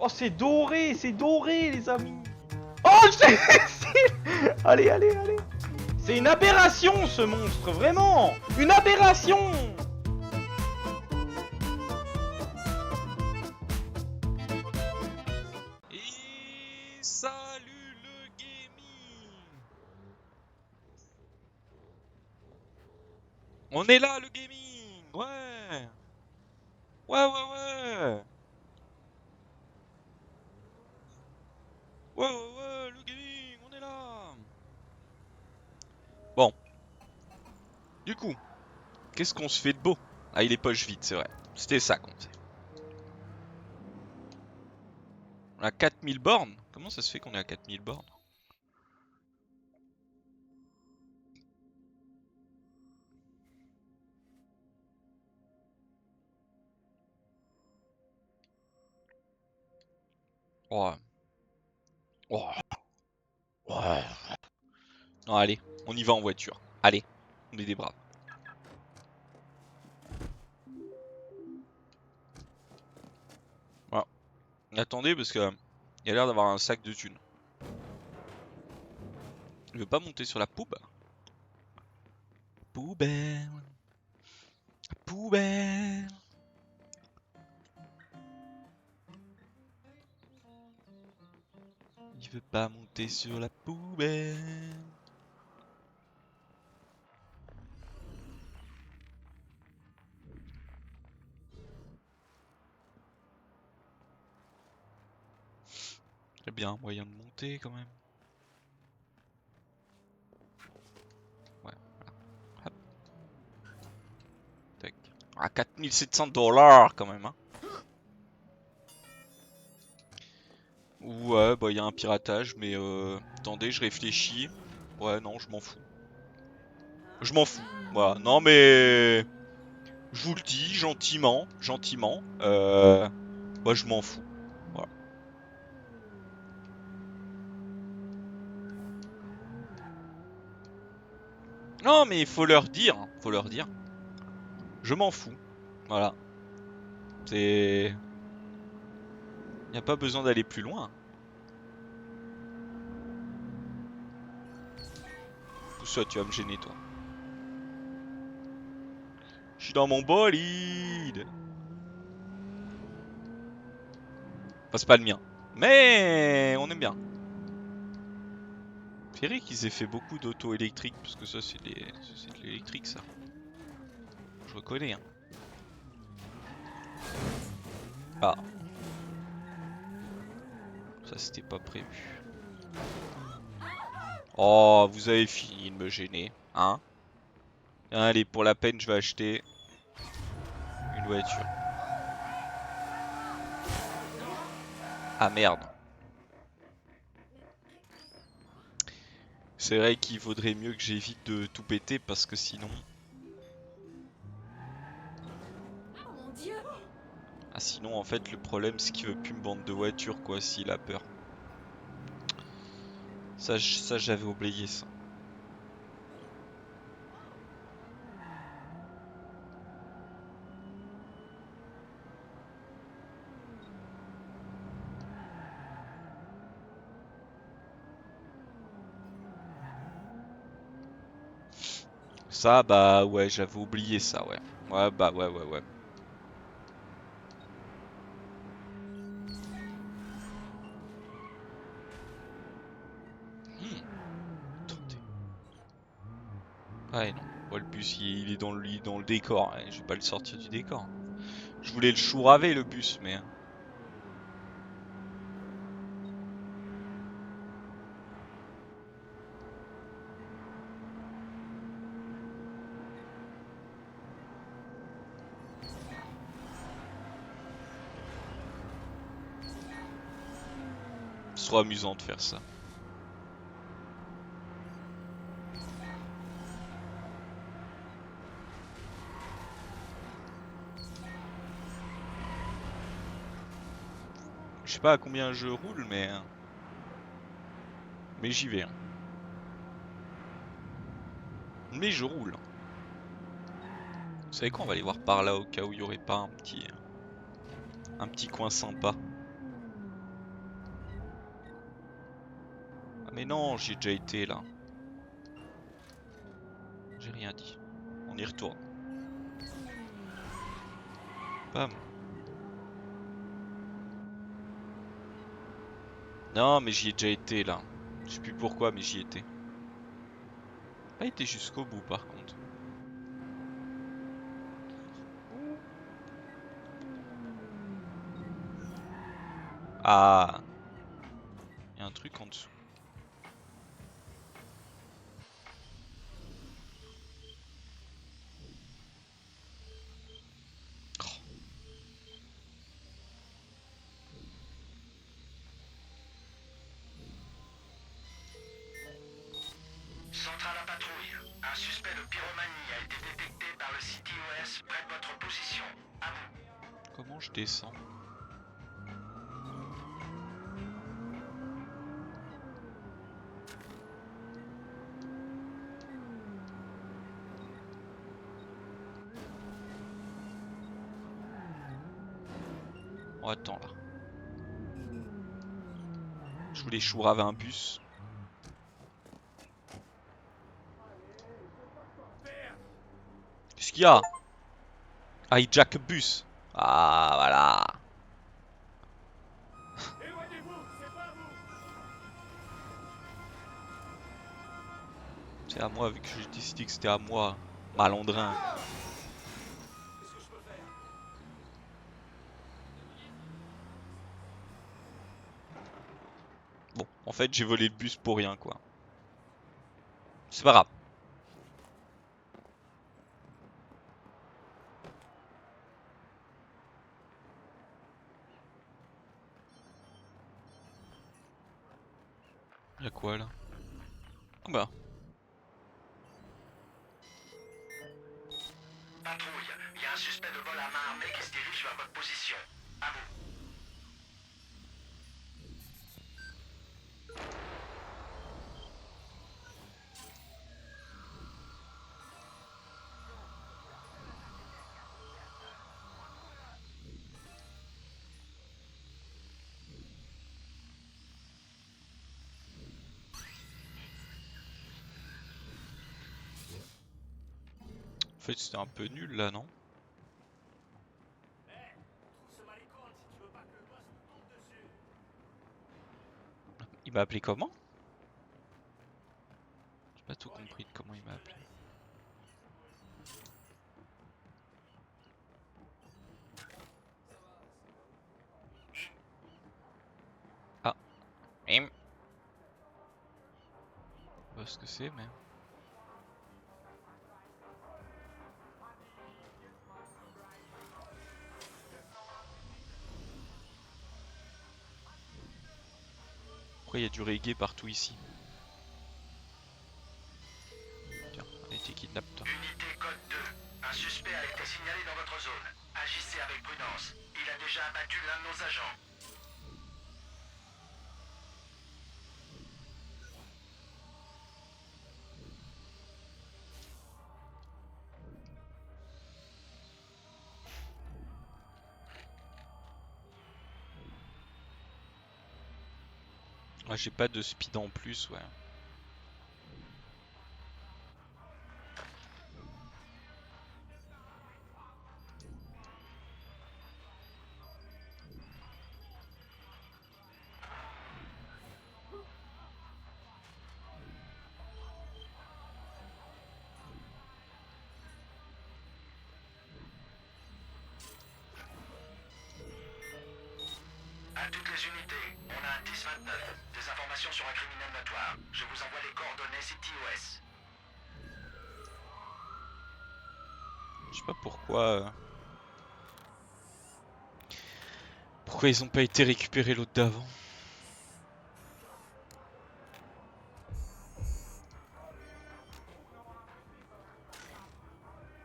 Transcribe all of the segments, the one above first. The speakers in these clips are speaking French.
Oh, c'est doré, les amis. Oh, allez, allez, allez. C'est une aberration, ce monstre, vraiment. Une aberration. Et salut le gaming. On est là le gaming. Ouais. Ouais ouais ouais. Ouais ouais ouais le gaming, on est là. Bon, du coup, qu'est-ce qu'on se fait de beau? Ah il est poche vide, c'est vrai. C'était ça qu'on faisait. On a 4000 bornes. Comment ça se fait qu'on est à 4000 bornes? Ouais. Ouais. Ouais. Non, allez, on y va en voiture. Allez, on est des braves. Voilà. Attendez, parce que il a l'air d'avoir un sac de thunes. Il veut pas monter sur la poubelle? Poubelle. Poubelle. Il veut pas monter sur la poubelle. Il y a bien un moyen de monter quand même. Ouais, voilà. Hop. Tac. Ah, 4700 $ quand même, hein. Ouais, bah il y a un piratage, mais attendez, je réfléchis. Ouais, non, je m'en fous. Je m'en fous. Voilà. Non, mais je vous le dis gentiment, gentiment. Bah je m'en fous. Voilà. Non, mais il faut leur dire, hein, faut leur dire. Je m'en fous. Voilà. C'est. Y a pas besoin d'aller plus loin. Pousse-toi, tu vas me gêner, toi. Je suis dans mon bolide. Enfin, c'est pas le mien. Mais on aime bien. Ferry qu'ils aient fait beaucoup d'auto électriques, parce que ça, c'est de l'électrique, ça. Je reconnais, hein. Ah. Ça, c'était pas prévu. Oh, vous avez fini de me gêner, hein? Allez, pour la peine, je vais acheter une voiture. Ah merde. C'est vrai qu'il vaudrait mieux que j'évite de tout péter parce que sinon... Ah sinon en fait le problème c'est qu'il veut plus me vendre de voiture quoi s'il a peur. Ça j'avais oublié ça. Ça bah ouais j'avais oublié ça ouais. Ouais bah ouais ouais ouais. Attendez. Ouais non. Bon, le bus il est dans le décor, hein. Je vais pas le sortir du décor. Je voulais le chouraver le bus mais... C'est trop amusant de faire ça. Je sais pas à combien je roule mais j'y vais, hein. Mais je roule. Vous savez quoi, on va aller voir par là au cas où il y aurait pas un petit coin sympa. Mais non, j'y ai déjà été là. J'ai rien dit. On y retourne. Bam. Non, mais j'y ai déjà été là. Je sais plus pourquoi, mais j'y étais. Pas été jusqu'au bout par contre. Ah, il y a un truc en dessous. Centrale à patrouille. Un suspect de pyromanie a été détecté par le CTOS près de votre position. À vous. Comment je descends? Oh, attends là. Je voulais chourave un bus. Qu'est-ce qu'il y a? Hijack bus. Ah, voilà. C'est à moi, vu que j'ai décidé que c'était à moi. Malandrin. Bon, en fait, j'ai volé le bus pour rien, quoi. C'est pas grave. Y'a quoi là? Ah bah. Patrouille. Il y a un suspect de vol à main armée qui se dirige vers votre position. À vous. En fait, c'était un peu nul là, non? Il m'a appelé comment? J'ai pas tout compris de comment il m'a appelé. Ah. Je sais pas ce que c'est, mais. Pourquoi il y a du reggae partout ici? Tiens, allez, t'es kidnappe-toi. Unité code 2. Un suspect a été signalé dans votre zone. Agissez avec prudence. Il a déjà abattu l'un de nos agents. Ouais, j'ai pas de speed en plus, ouais. À toutes les unités, on a un 10-29. Des informations sur un criminel notoire. Je vous envoie les coordonnées CTOS. Je sais pas pourquoi. Pourquoi ils ont pas été récupérés l'autre d'avant?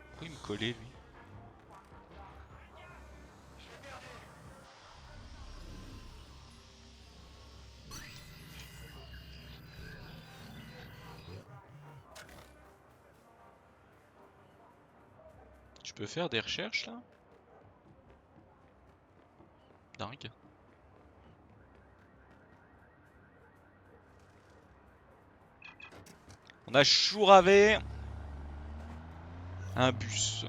Pourquoi il me collait lui? Tu peux faire des recherches là? Dingue. On a Chouravé. Un bus.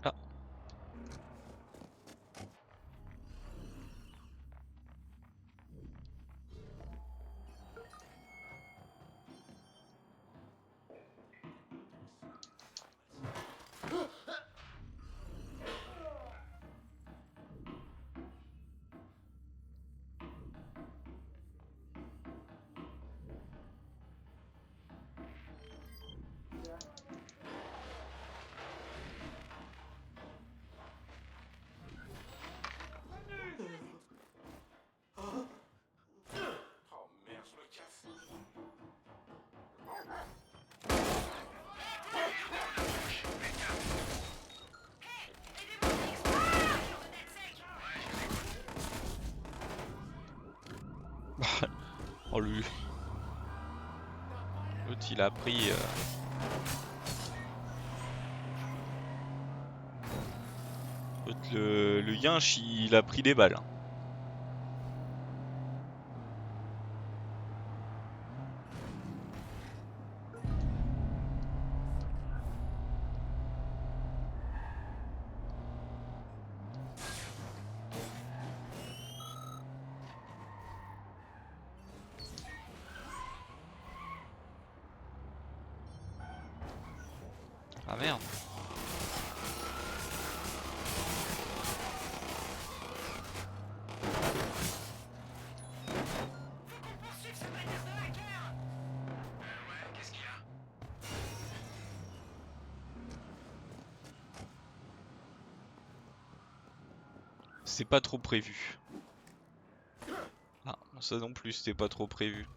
Ah. Oh merde, je me casse. Oh lui. L'autre il a pris. L'autre, le yinche il a pris des balles. Ah merde. Poursuivre ce bâtard de hacker. Ouais, qu'est-ce qu'il y a? C'est pas trop prévu. Ah, ça non plus c'était pas trop prévu.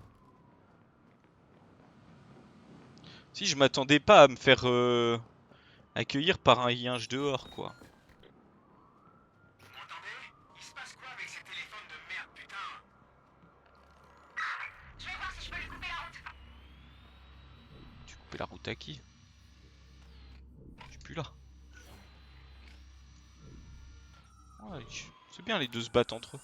Si je m'attendais pas à me faire accueillir par un yinche dehors quoi. Vous m'entendez? Il se passe quoi avec ces téléphones de merde, putain? Je vais voir si je peux lui couper la route. Tu coupais la route à qui? Je suis plus là. Ouais, c'est bien les deux se battent entre eux.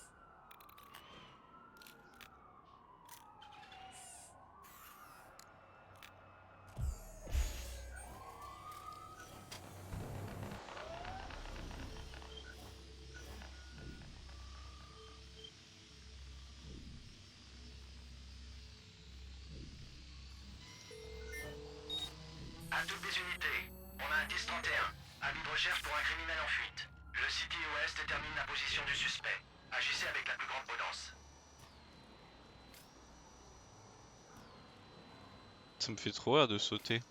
À toutes les unités, on a un 10-31. Avis de recherche pour un criminel en fuite. Le City OS détermine la position du suspect. Agissez avec la plus grande prudence. Ça me fait trop rire de sauter.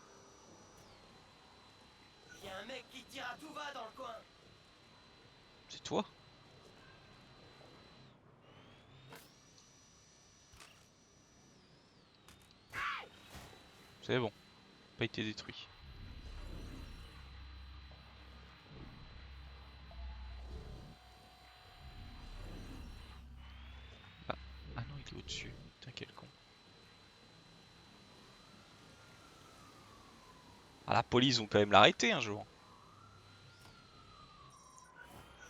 Y a un mec qui tire à tout va dans le coin. C'est toi? C'est bon. Pas été détruit. Ah, ah non, il est au-dessus. Putain, quel con. Ah, la police vont quand même l'arrêter un jour.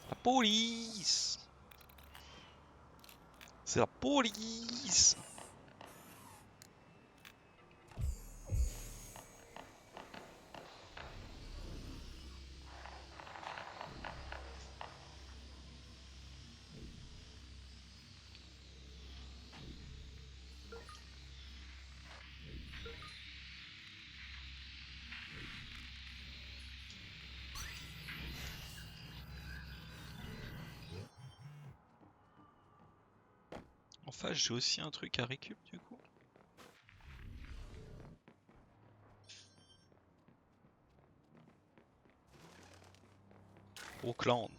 La police! C'est la police! En face, j'ai aussi un truc à récup du coup. Auckland.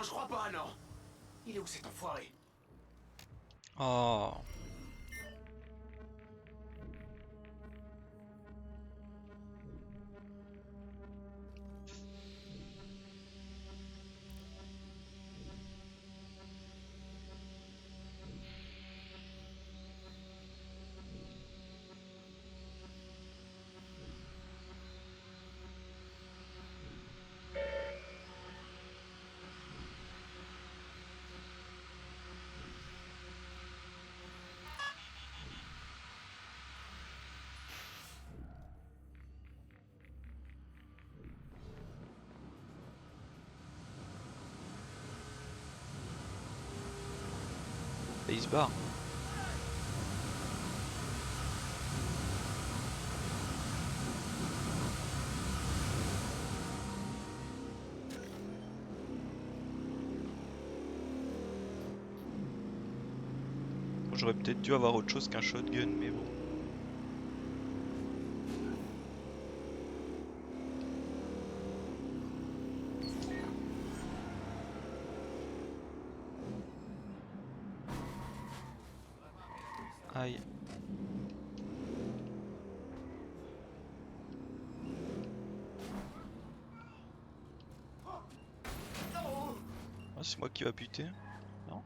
je crois pas, non. Il est où cet enfoiré? Oh. Et il se barre. J'aurais peut-être dû avoir autre chose qu'un shotgun, mais bon. Aïe. Ah, c'est moi qui va buter. Non?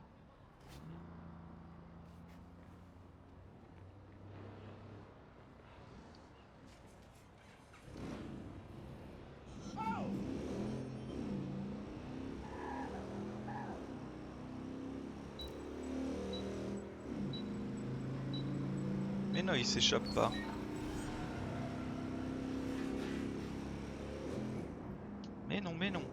Mais non, il s'échappe pas. Mais non, mais non.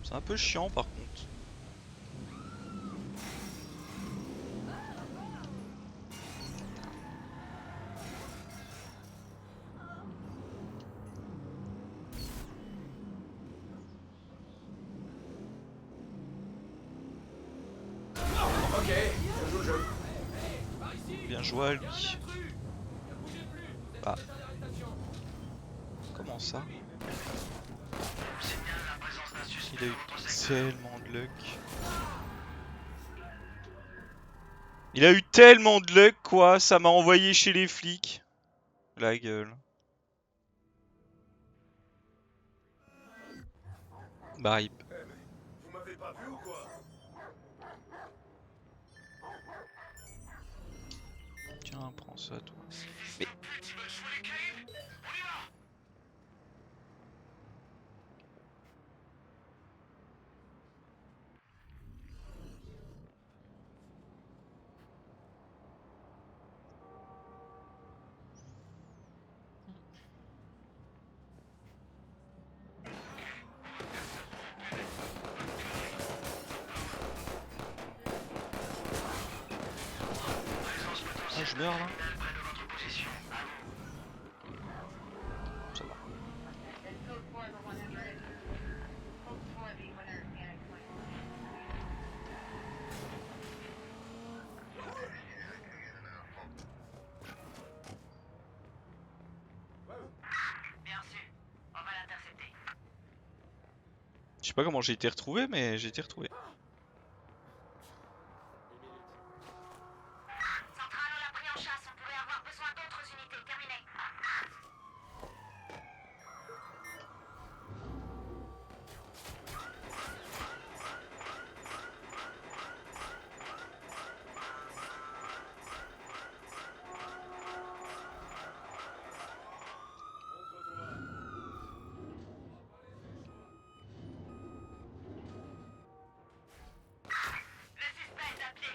C'est un peu chiant par contre. Ok, je joue le jeu. Bien joué à lui. Ah. Comment ça? Il a eu tellement de luck. Il a eu tellement de luck quoi, ça m'a envoyé chez les flics. La gueule. Bah rip. Vous m'avez pas vu ou quoi? Tiens, prends ça toi. Mais... Ah, je meurs là? Ça va. Bien sûr, on va l'intercepter. Je sais pas comment j'ai été retrouvé, mais j'ai été retrouvé. Centrale, on l'a pris en chasse, on pourrait avoir besoin d'autres unités. Terminé. Le suspect est appelé.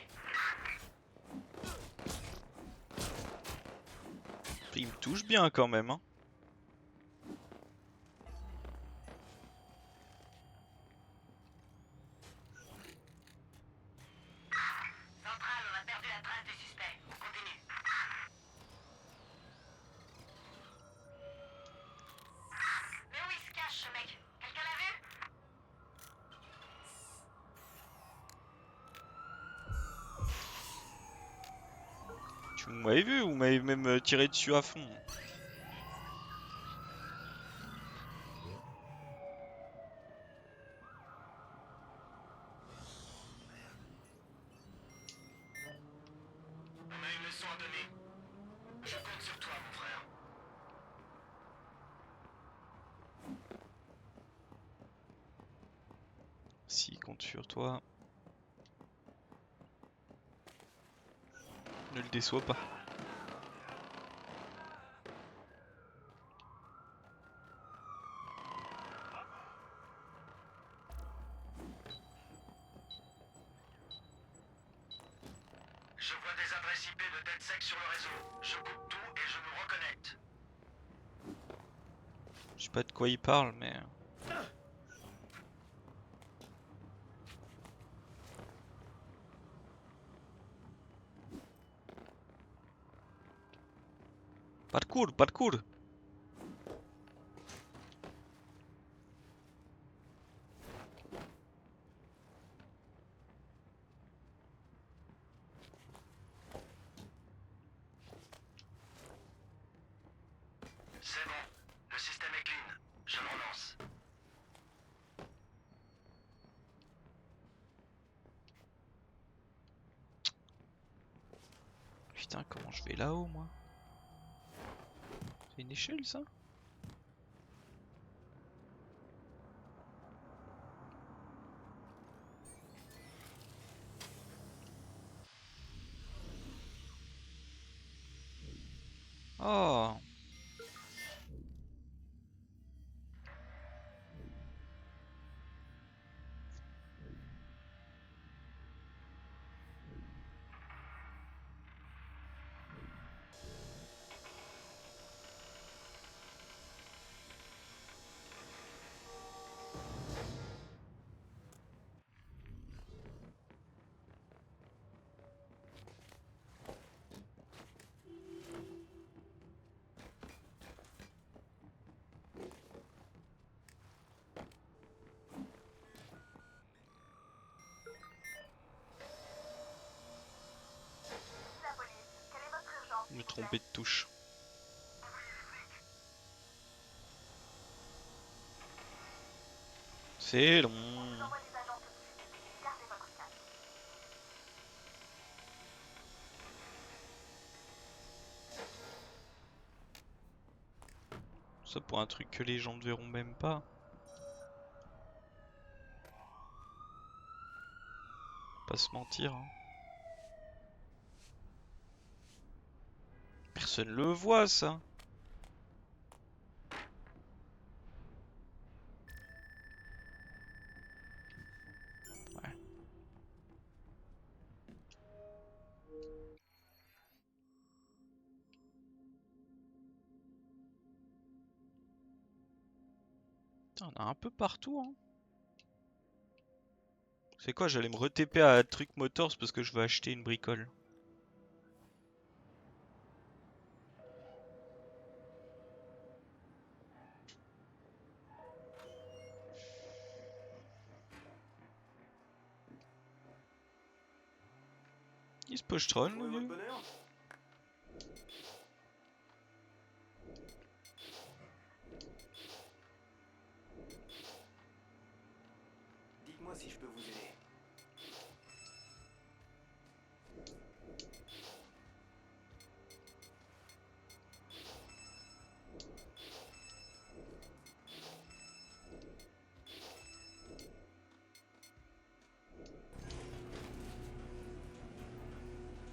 Il me touche bien quand même, hein. Centrale, on a perdu la trace du suspect. Vous m'avez vu, vous m'avez même tiré dessus à fond. On a une leçon à donner. Je compte sur toi, mon frère. S'il compte sur toi. Ne le déçois pas. Je vois des adresses IP de DedSec sur le réseau. Je coupe tout et je nous reconnecte. Je sais pas de quoi il parle, mais... Parkour, parkour. C'est bon. Le système est clean. Je me relance. Putain, comment je vais là-haut, moi? C'est une échelle, ça? Oh! Je me trompais de touche. C'est long. Ça pour un truc que les gens ne verront même pas. Pas se mentir. Hein. Personne le voit, ça. Ouais. Putain, on a un peu partout, hein. C'est quoi, j'allais me re-TP à Truc Motors parce que je veux acheter une bricole. Il se push troll, le vieux. Dites-moi si je peux vous aider.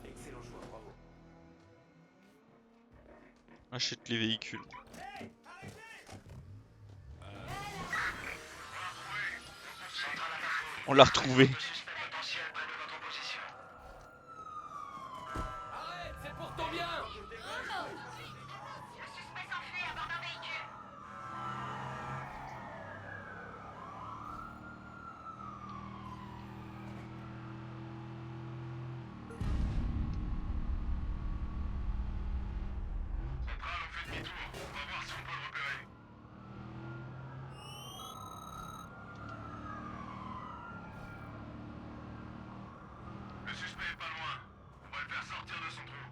Excellent choix, bravo. Achète les véhicules. On l'a retrouvé. Suspect potentiel près de votre position. Arrête, c'est pour ton bien. Le suspect s'enfuit à bord d'un véhicule. Central, on fait demi-tour. On va voir si on peut le repérer. Le suspect est pas loin. On va le faire sortir de son trou.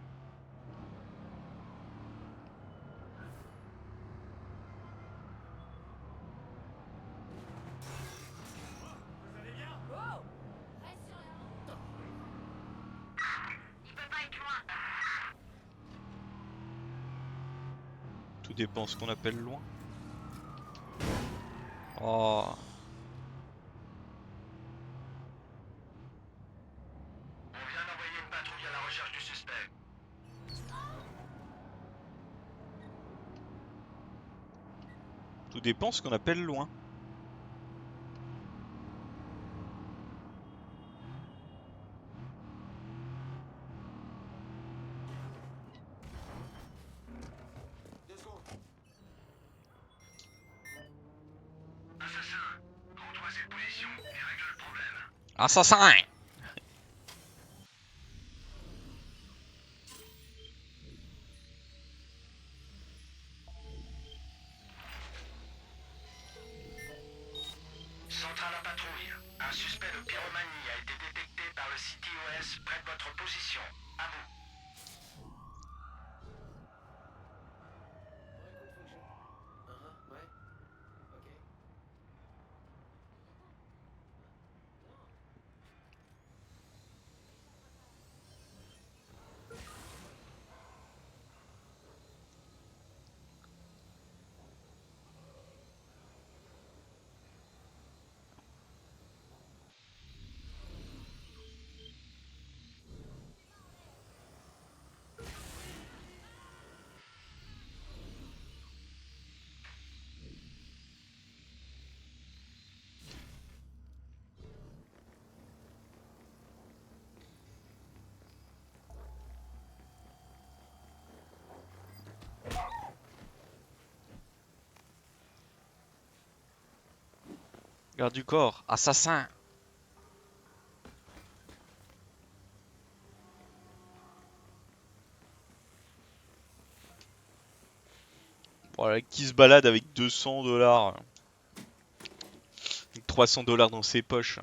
Tout dépend ce qu'on appelle loin. Oh. On vient d'envoyer une patrouille à la recherche du suspect. Tout dépend ce qu'on appelle loin. Assassin, rends-toi à cette position et règle le problème. Assassin! Centrale à patrouille. Un suspect de pyromanie a été détecté par le CTOS près de votre position. À vous. Ouais. Ok. Garde du corps, assassin! Voilà, qui se balade avec 200$, avec 300$ dans ses poches.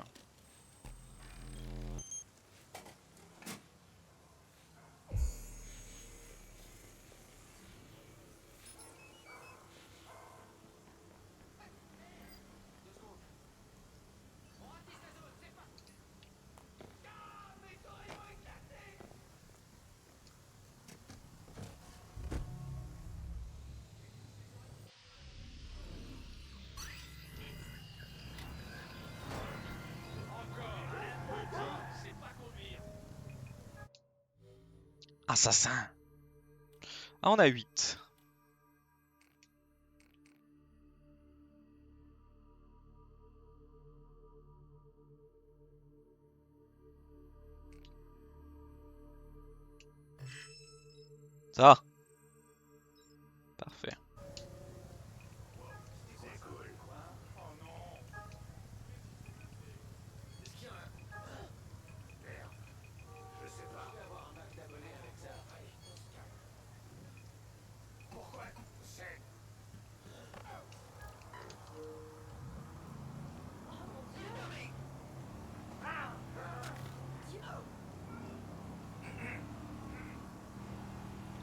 Assassin! Ah, on a 8. Ça va. Parfait.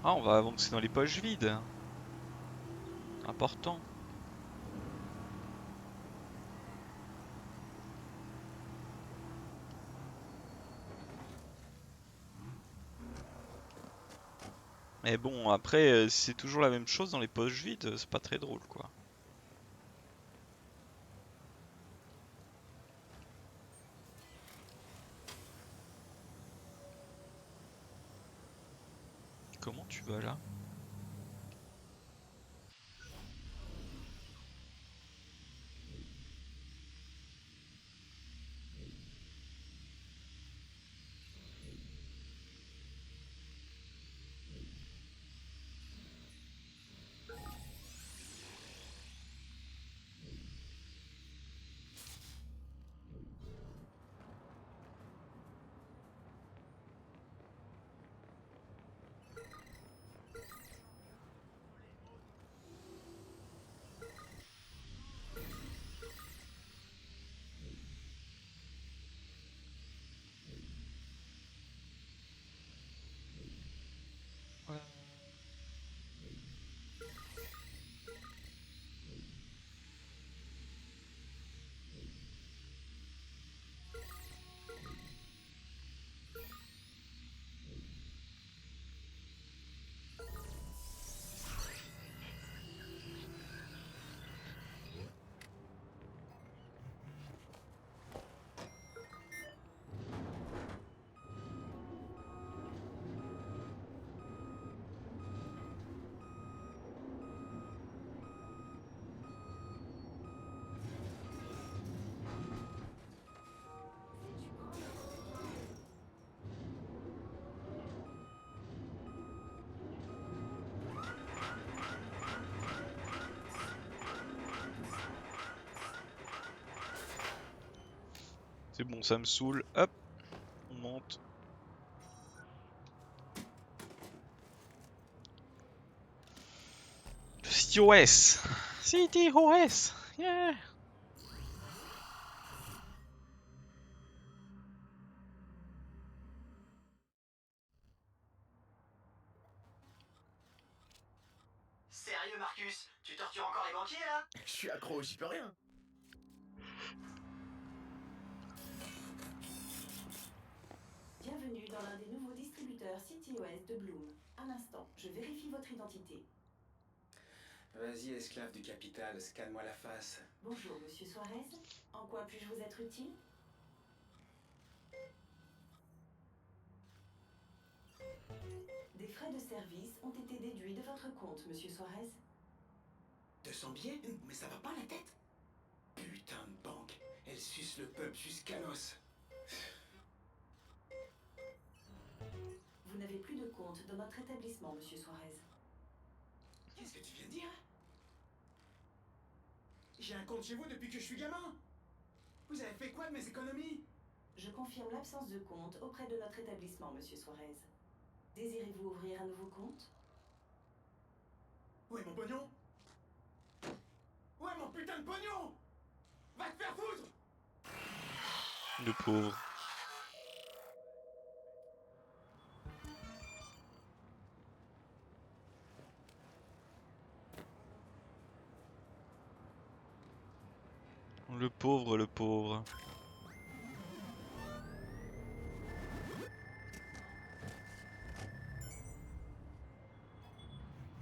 Ah, on va avancer dans les poches vides. Important. Mais bon, après, c'est toujours la même chose dans les poches vides, c'est pas très drôle, quoi. Comment tu vas là? C'est bon, ça me saoule. Hop, on monte. City OS. City OS. Yeah. Sérieux, Marcus? Tu tortures encore les banquiers, là? Je suis accro, j'y peux rien. Bienvenue dans l'un des nouveaux distributeurs CityOS de Bloom. Un instant, je vérifie votre identité. Vas-y, esclave du capital, scanne-moi la face. Bonjour, monsieur Suarez. En quoi puis-je vous être utile? Des frais de service ont été déduits de votre compte, monsieur Suarez. 200 billets? Mais ça va pas la tête? Putain de banque, elle suce le peuple jusqu'à l'os. Vous n'avez plus de compte dans notre établissement, monsieur Suarez. Qu'est-ce que tu viens de dire? J'ai un compte chez vous depuis que je suis gamin. Vous avez fait quoi de mes économies? Je confirme l'absence de compte auprès de notre établissement, monsieur Suarez. Désirez-vous ouvrir un nouveau compte? Où est mon pognon? Où est mon putain de pognon? Va te faire foutre! Le pauvre. Le pauvre, le pauvre.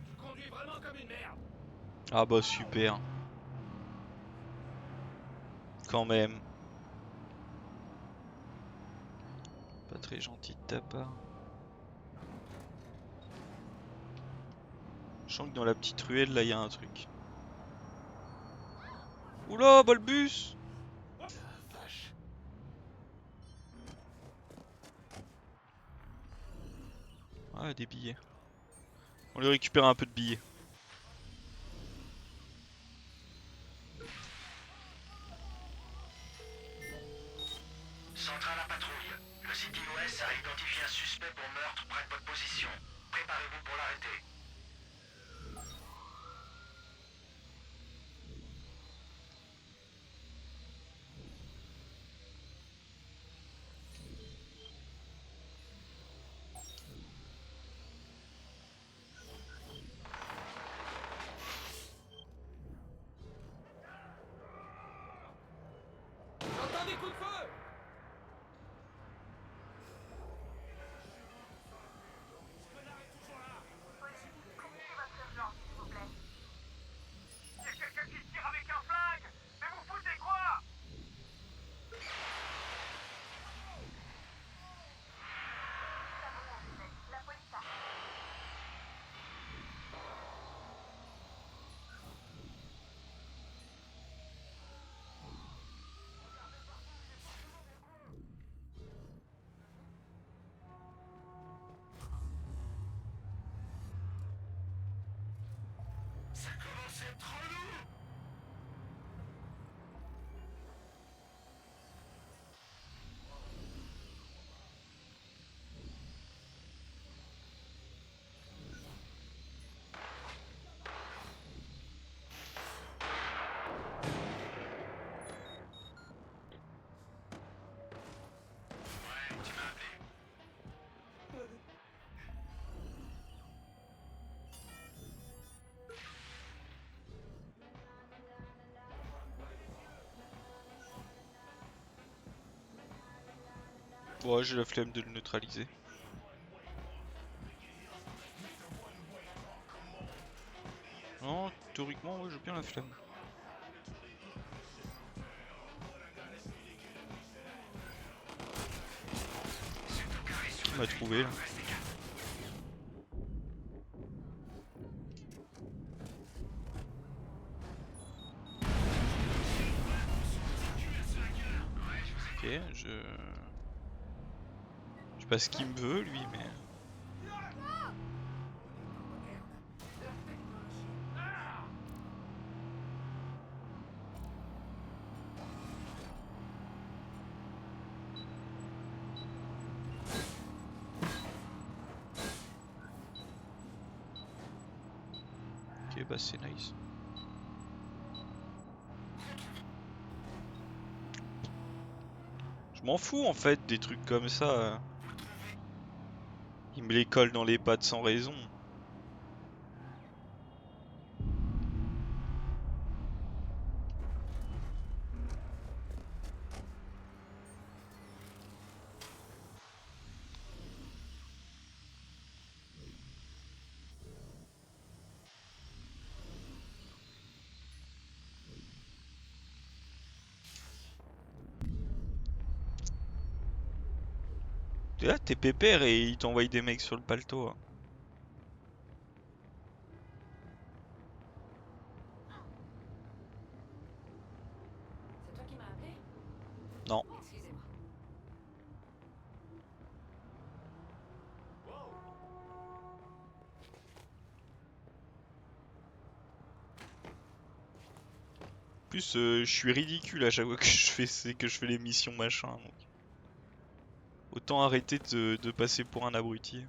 Tu conduis vraiment comme une merde. Ah bah super. Quand même. Pas très gentil de ta part. Je sens que dans la petite ruelle là il y a un truc. Oula, bah le bus! Vache. Ah, des billets. On lui récupère un peu de billets. Centrale à patrouille. Le City OS a identifié un suspect pour meurtre près de votre position. Préparez-vous pour l'arrêter. J'entends des coups de feu! Il y a quelqu'un qui tire avec un flingue! Mais vous foutez quoi? Ça commence à être relou! Ouais, tu m'as appelé? Ouais, j'ai la flemme de le neutraliser. Non, théoriquement, ouais, j'ai bien la flemme. Qui m'a trouvé là? Ok, je sais pas ce qu'il me veut lui, mais... bah c'est nice. Je m'en fous en fait des trucs comme ça. Il me les colle dans les pattes sans raison. T'es là, t'es pépère et il t'envoie des mecs sur le paletot. Hein. C'est toi qui m'as appelé? Non. Excusez-moi. En plus, je suis ridicule à chaque fois que je fais les missions machin. Donc. Autant arrêter de passer pour un abruti.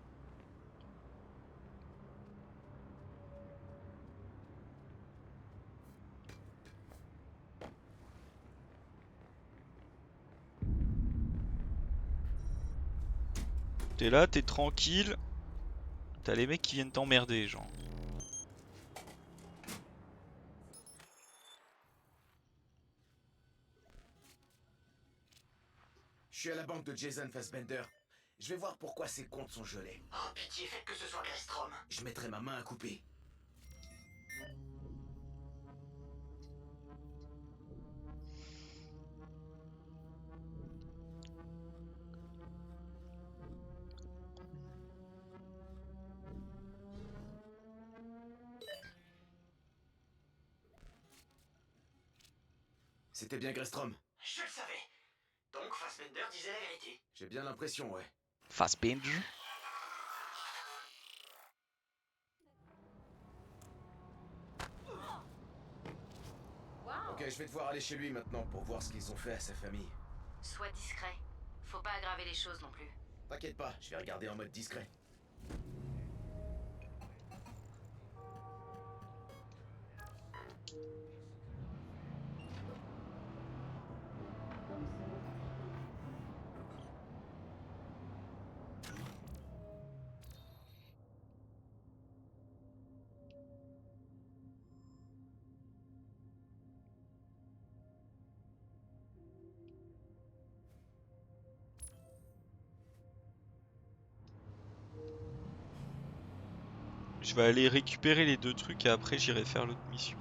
T'es là, t'es tranquille. T'as les mecs qui viennent t'emmerder, genre. Je suis à la banque de Jason Fassbender. Je vais voir pourquoi ses comptes sont gelés. Oh, pitié, faites que ce soit Grestrom. Je mettrai ma main à couper. C'était bien Grestrom. Je le savais. Donc, Fassbender disait la vérité. J'ai bien l'impression, ouais. Fassbinder. Ok, je vais devoir aller chez lui maintenant pour voir ce qu'ils ont fait à sa famille. Sois discret. Faut pas aggraver les choses non plus. T'inquiète pas, je vais regarder en mode discret. Je vais aller récupérer les deux trucs et après j'irai faire l'autre mission.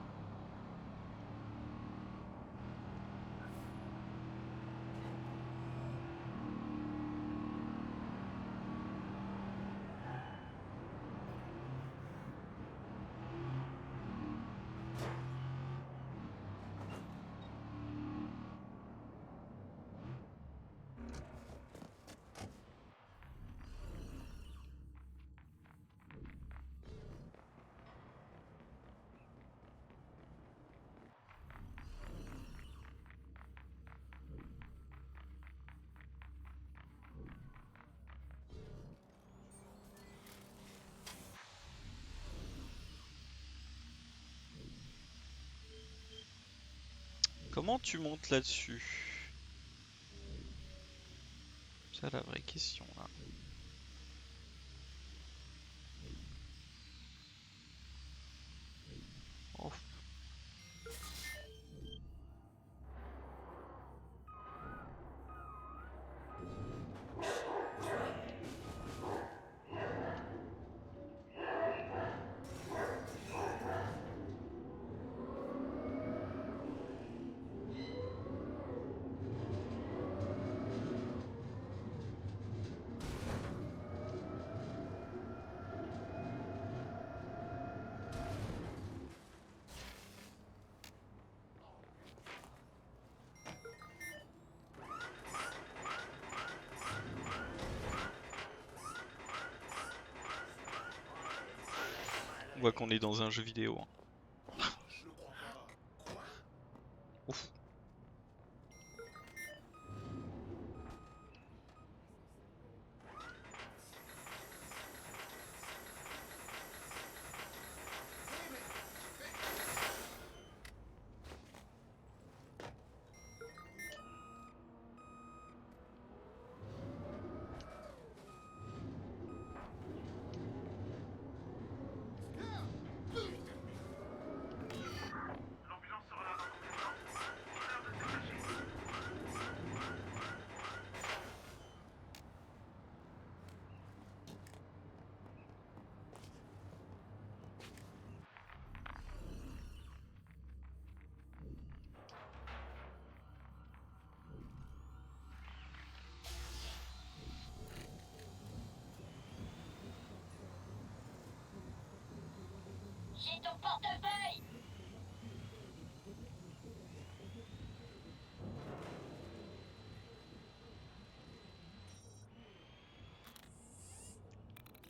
Comment tu montes là-dessus? C'est la vraie question là. Oh. On voit qu'on est dans un jeu vidéo. Hein. Ouf.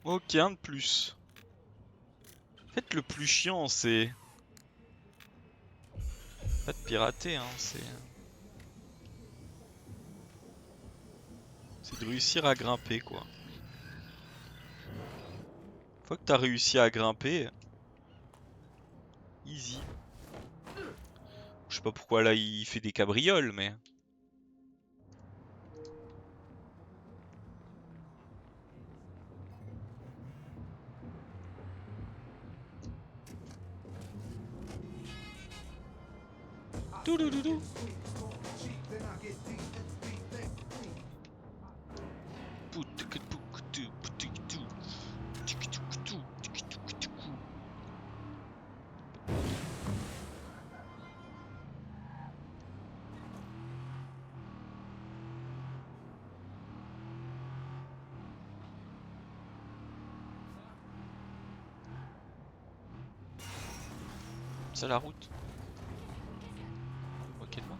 Ok, un de plus. En fait, le plus chiant, c'est pas de pirater, hein, c'est de réussir à grimper, quoi. Une fois que t'as réussi à grimper, easy. Je sais pas pourquoi là il fait des cabrioles, mais... Toulouloulou. C'est la route. Ok, moi.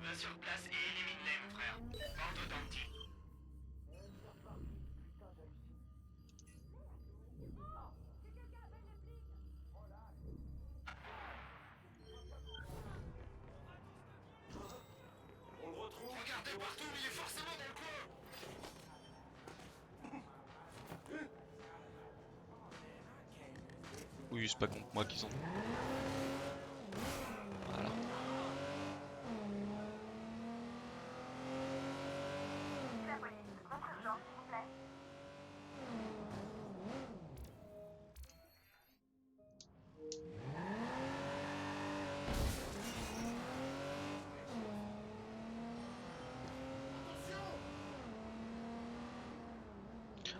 Va sur place et élimine-les, mon frère. Porte authentique. On le retrouve. Regardez partout, il est forcément dans le coin. Oui, c'est pas contre moi qu'ils ont. Voilà.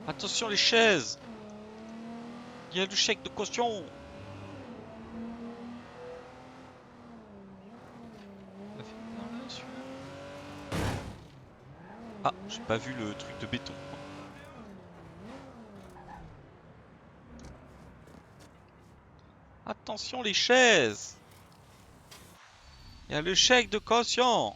Attention les chaises! Il y a le chèque de caution! Il a fait par là, celui-là. Ah, j'ai pas vu le truc de béton. Attention les chaises! Il y a le chèque de caution!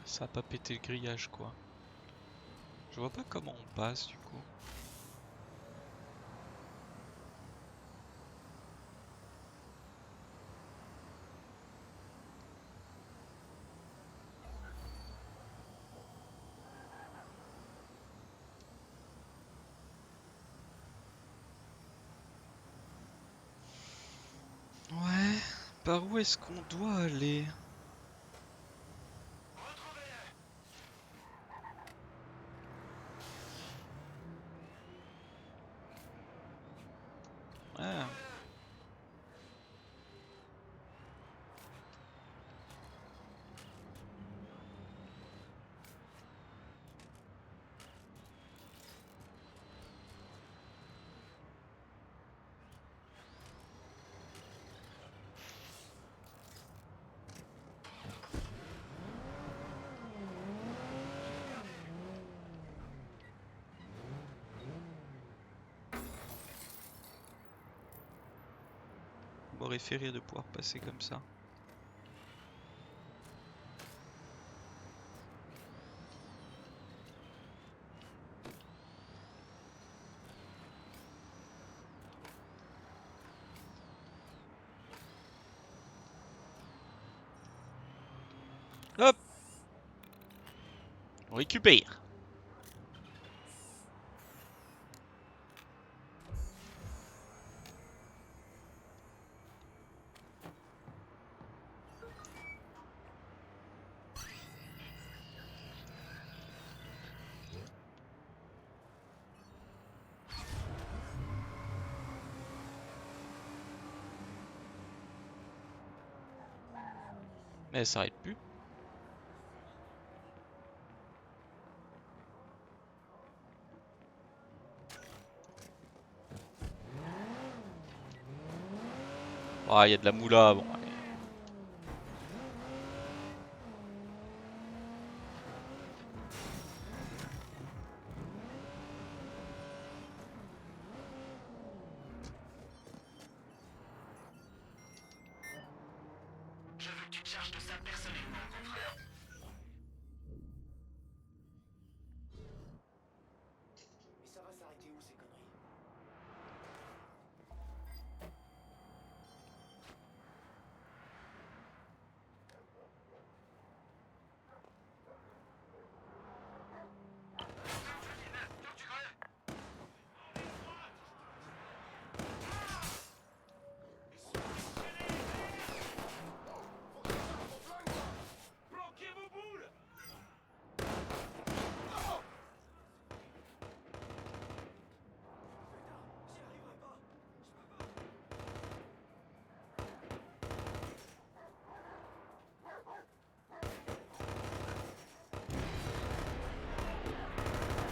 Ça a pas pété le grillage quoi. Je vois pas comment on passe du coup. Ouais, par où est-ce qu'on doit aller? Ah. M'aurait fait rire de pouvoir passer comme ça. On récupère. Mais elle s'arrête plus. Ah, il y a de la moula, bon. Allez. Je veux que tu te charges de ça personnellement, confrère. Mais ça va s'arrêter où ces conneries? J'y arriverai pas.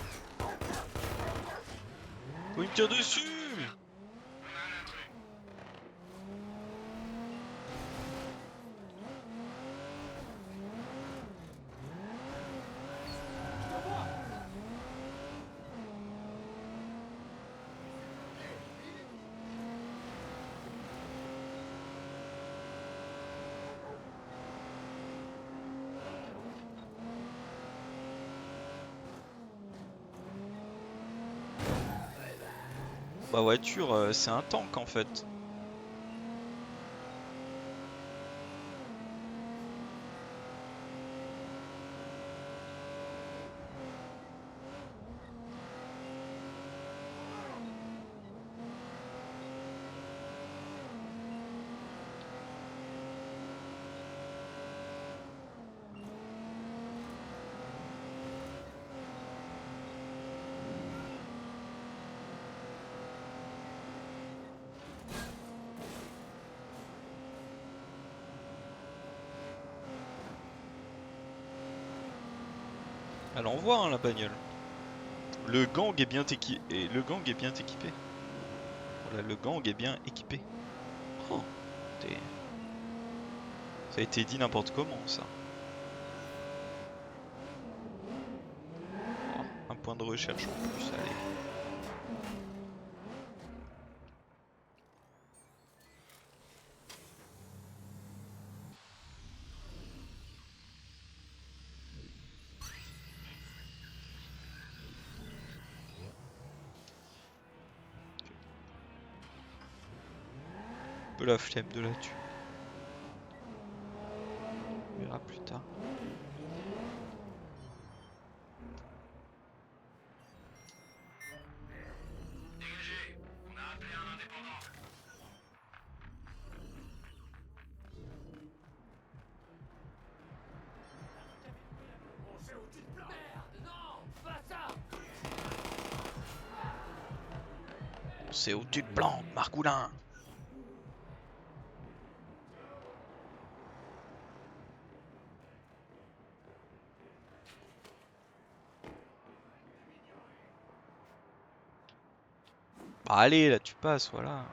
Je peux pas. Oh, il me tire dessus! Ma voiture, c'est un tank en fait. Elle envoie hein, la bagnole. Le gang est bien équipé. Le gang est bien équipé. Voilà, le gang est bien équipé. Oh, ça a été dit n'importe comment ça. Oh, un point de recherche en plus, allez. Un peu la flemme de la tuer. On verra plus tard. Dégagez. On a appelé un indépendant. C'est où tu te plantes, Marcoulin? Bah allez, là tu passes, voilà.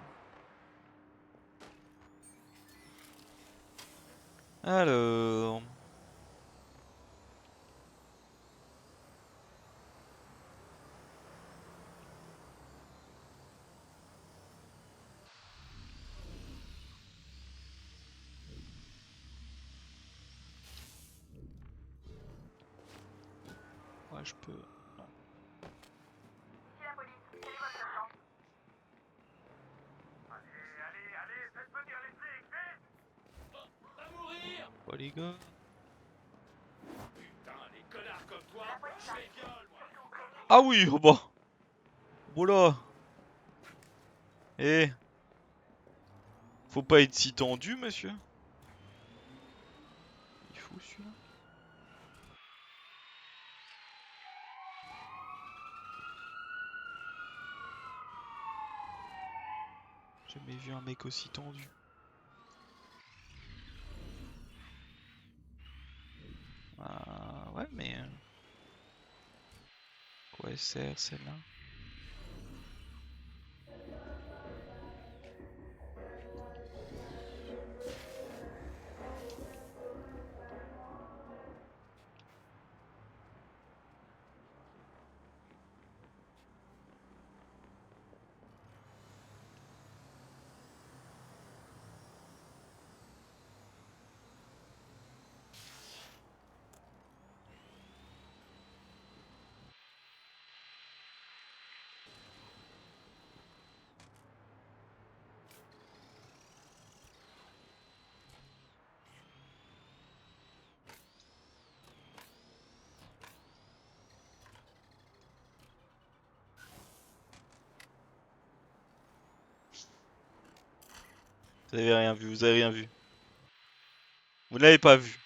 Alors... Ouais, je peux... Non. Oh les gars... Putain, les connards comme toi, Ah oui, oh bah. Voilà. Eh. Faut pas être si tendu, monsieur. Il faut celui-là. J'ai jamais vu un mec aussi tendu. Ouais, mais... Quoi elle sert, celle-là? Vous avez rien vu, vous avez rien vu. Vous n'avez pas vu.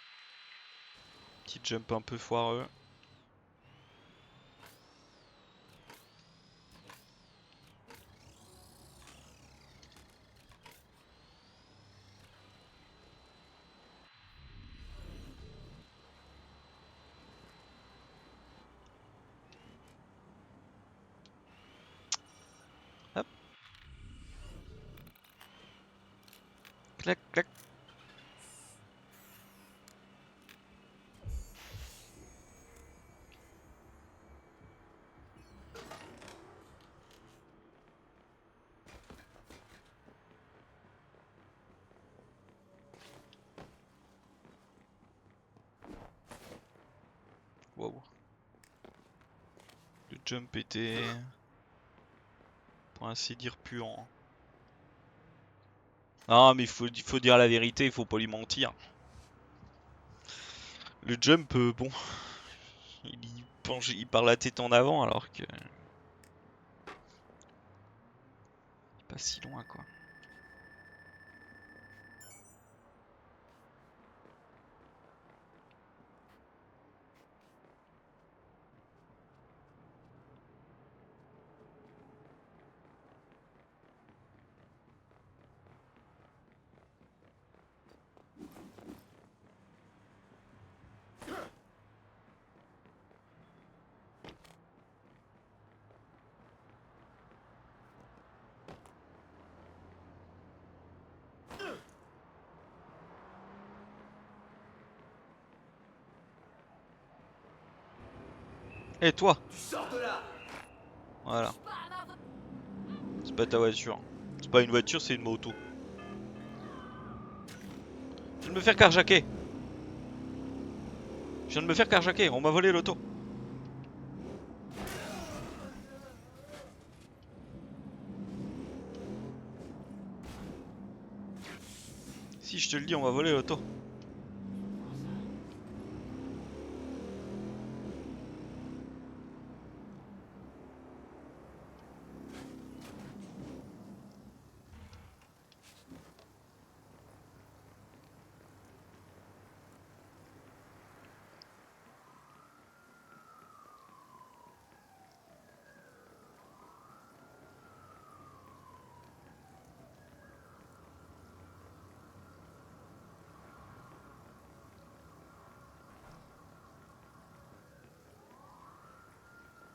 Petit jump un peu foireux. Hop. Clac, clac. Wow. Le jump était... pour ainsi dire puant. Non mais il faut dire la vérité, il faut pas lui mentir. Le jump, bon... il part la tête en avant alors que... pas si loin quoi. Et toi? Tu sors de là! Voilà. C'est pas ta voiture. C'est pas une voiture, c'est une moto. Je viens de me faire carjacker. Je viens de me faire carjacker, on m'a volé l'auto. Si je te le dis, on m'a volé l'auto.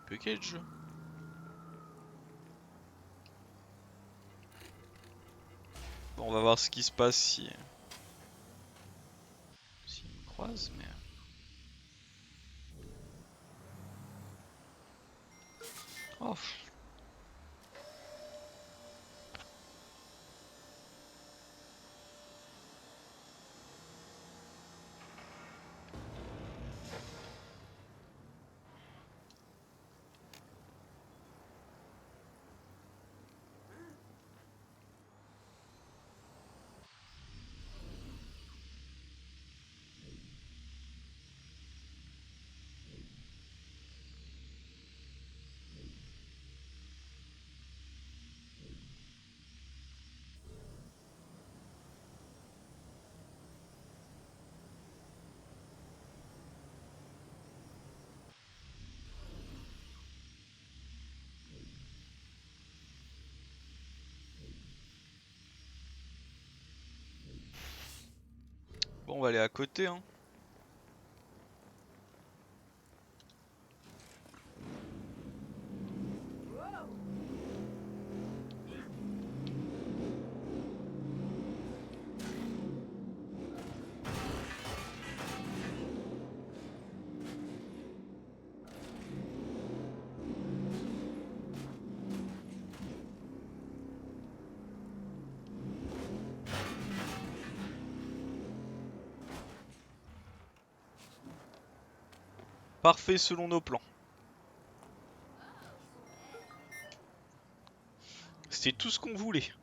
Package. Bon, on va voir ce qui se passe si... s'il me croise, mais... Oh. on va aller à côté, hein. Parfait selon nos plans. C'était tout ce qu'on voulait.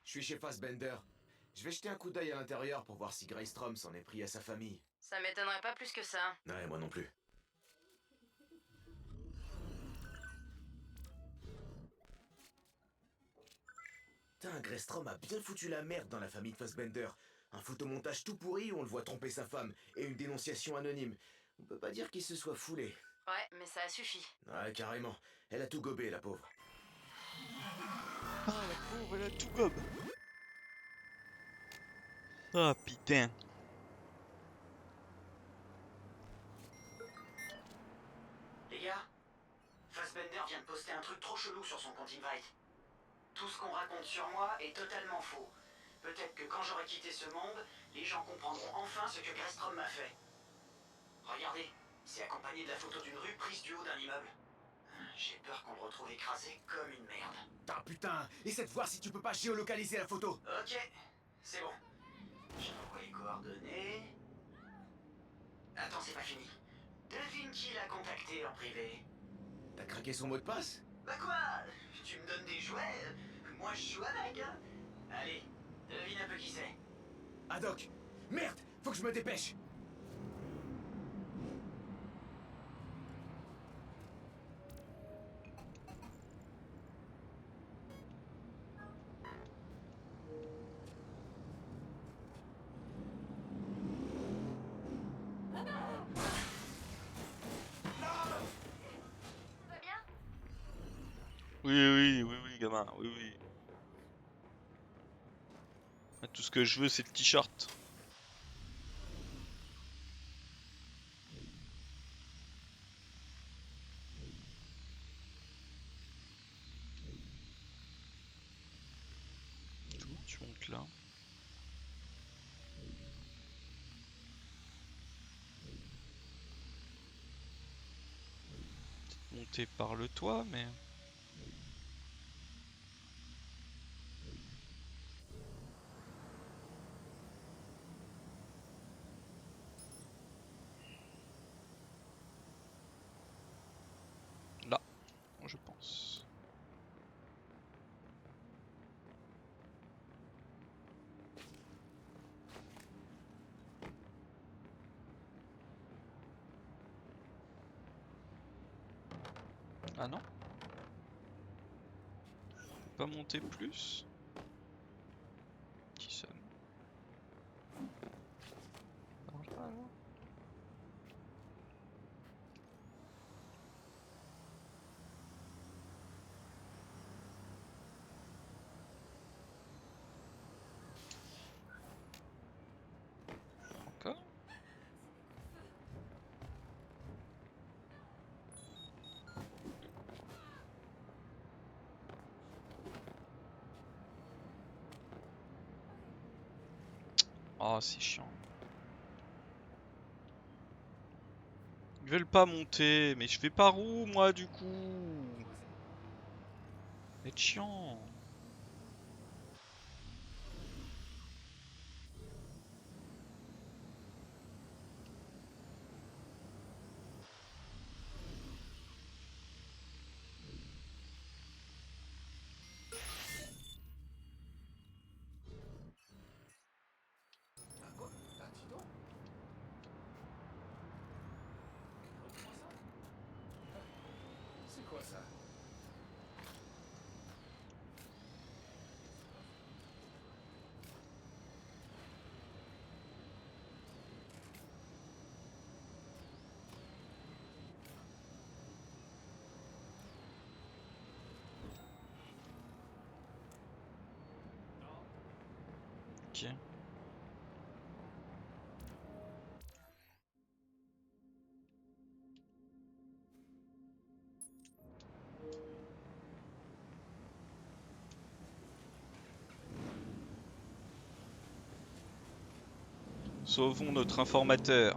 Je suis chez Fassbender. Je vais jeter un coup d'œil à l'intérieur pour voir si Greystrom s'en est pris à sa famille. Ça m'étonnerait pas plus que ça. Ouais, moi non plus. Putain, Greystrom a bien foutu la merde dans la famille de Fassbender. Un photomontage tout pourri où on le voit tromper sa femme, et une dénonciation anonyme. On peut pas dire qu'il se soit foulé. Ouais, mais ça a suffi. Ouais, carrément. Elle a tout gobé, la pauvre. Ah la pauvre, elle a tout gobe. Ah putain. Les gars, Fassbender vient de poster un truc trop chelou sur son compte Invite. Tout ce qu'on raconte sur moi est totalement faux. Peut-être que quand j'aurai quitté ce monde, les gens comprendront enfin ce que Greystrom m'a fait. Regardez, c'est accompagné de la photo d'une rue prise du haut d'un immeuble. J'ai peur qu'on le retrouve écrasé comme une merde. Ah putain, essaie de voir si tu peux pas géolocaliser la photo. Ok, c'est bon. J'envoie les coordonnées. Attends, c'est pas fini. Devine qui l'a contacté en privé. T'as craqué son mot de passe? Bah quoi? Tu me donnes des jouets? Moi je joue avec, hein. Allez, devine un peu qui c'est. Haddock! Merde! Faut que je me dépêche! Oui, gamin, oui. Ah, tout ce que je veux, c'est le t-shirt. Tu montes là. Monter par le toit, mais... Là, je pense. Ah non? Pas monter plus? Qui ça? Par là, alors? Encore? Oh, c'est chiant. Ils veulent pas monter, mais je vais par où, moi, du coup? C'est chiant. chier. Sauvons notre informateur.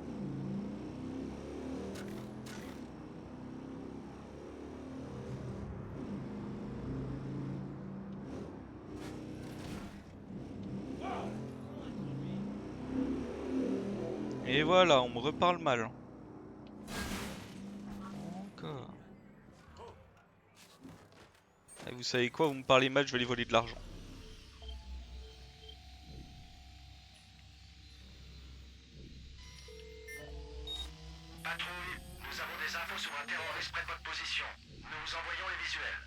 Et voilà, on me reparle mal. Encore. Et vous savez quoi, vous me parlez mal, je vais aller voler de l'argent. Patrouille, nous avons des infos sur un terroriste près de votre position. Nous vous envoyons les visuels.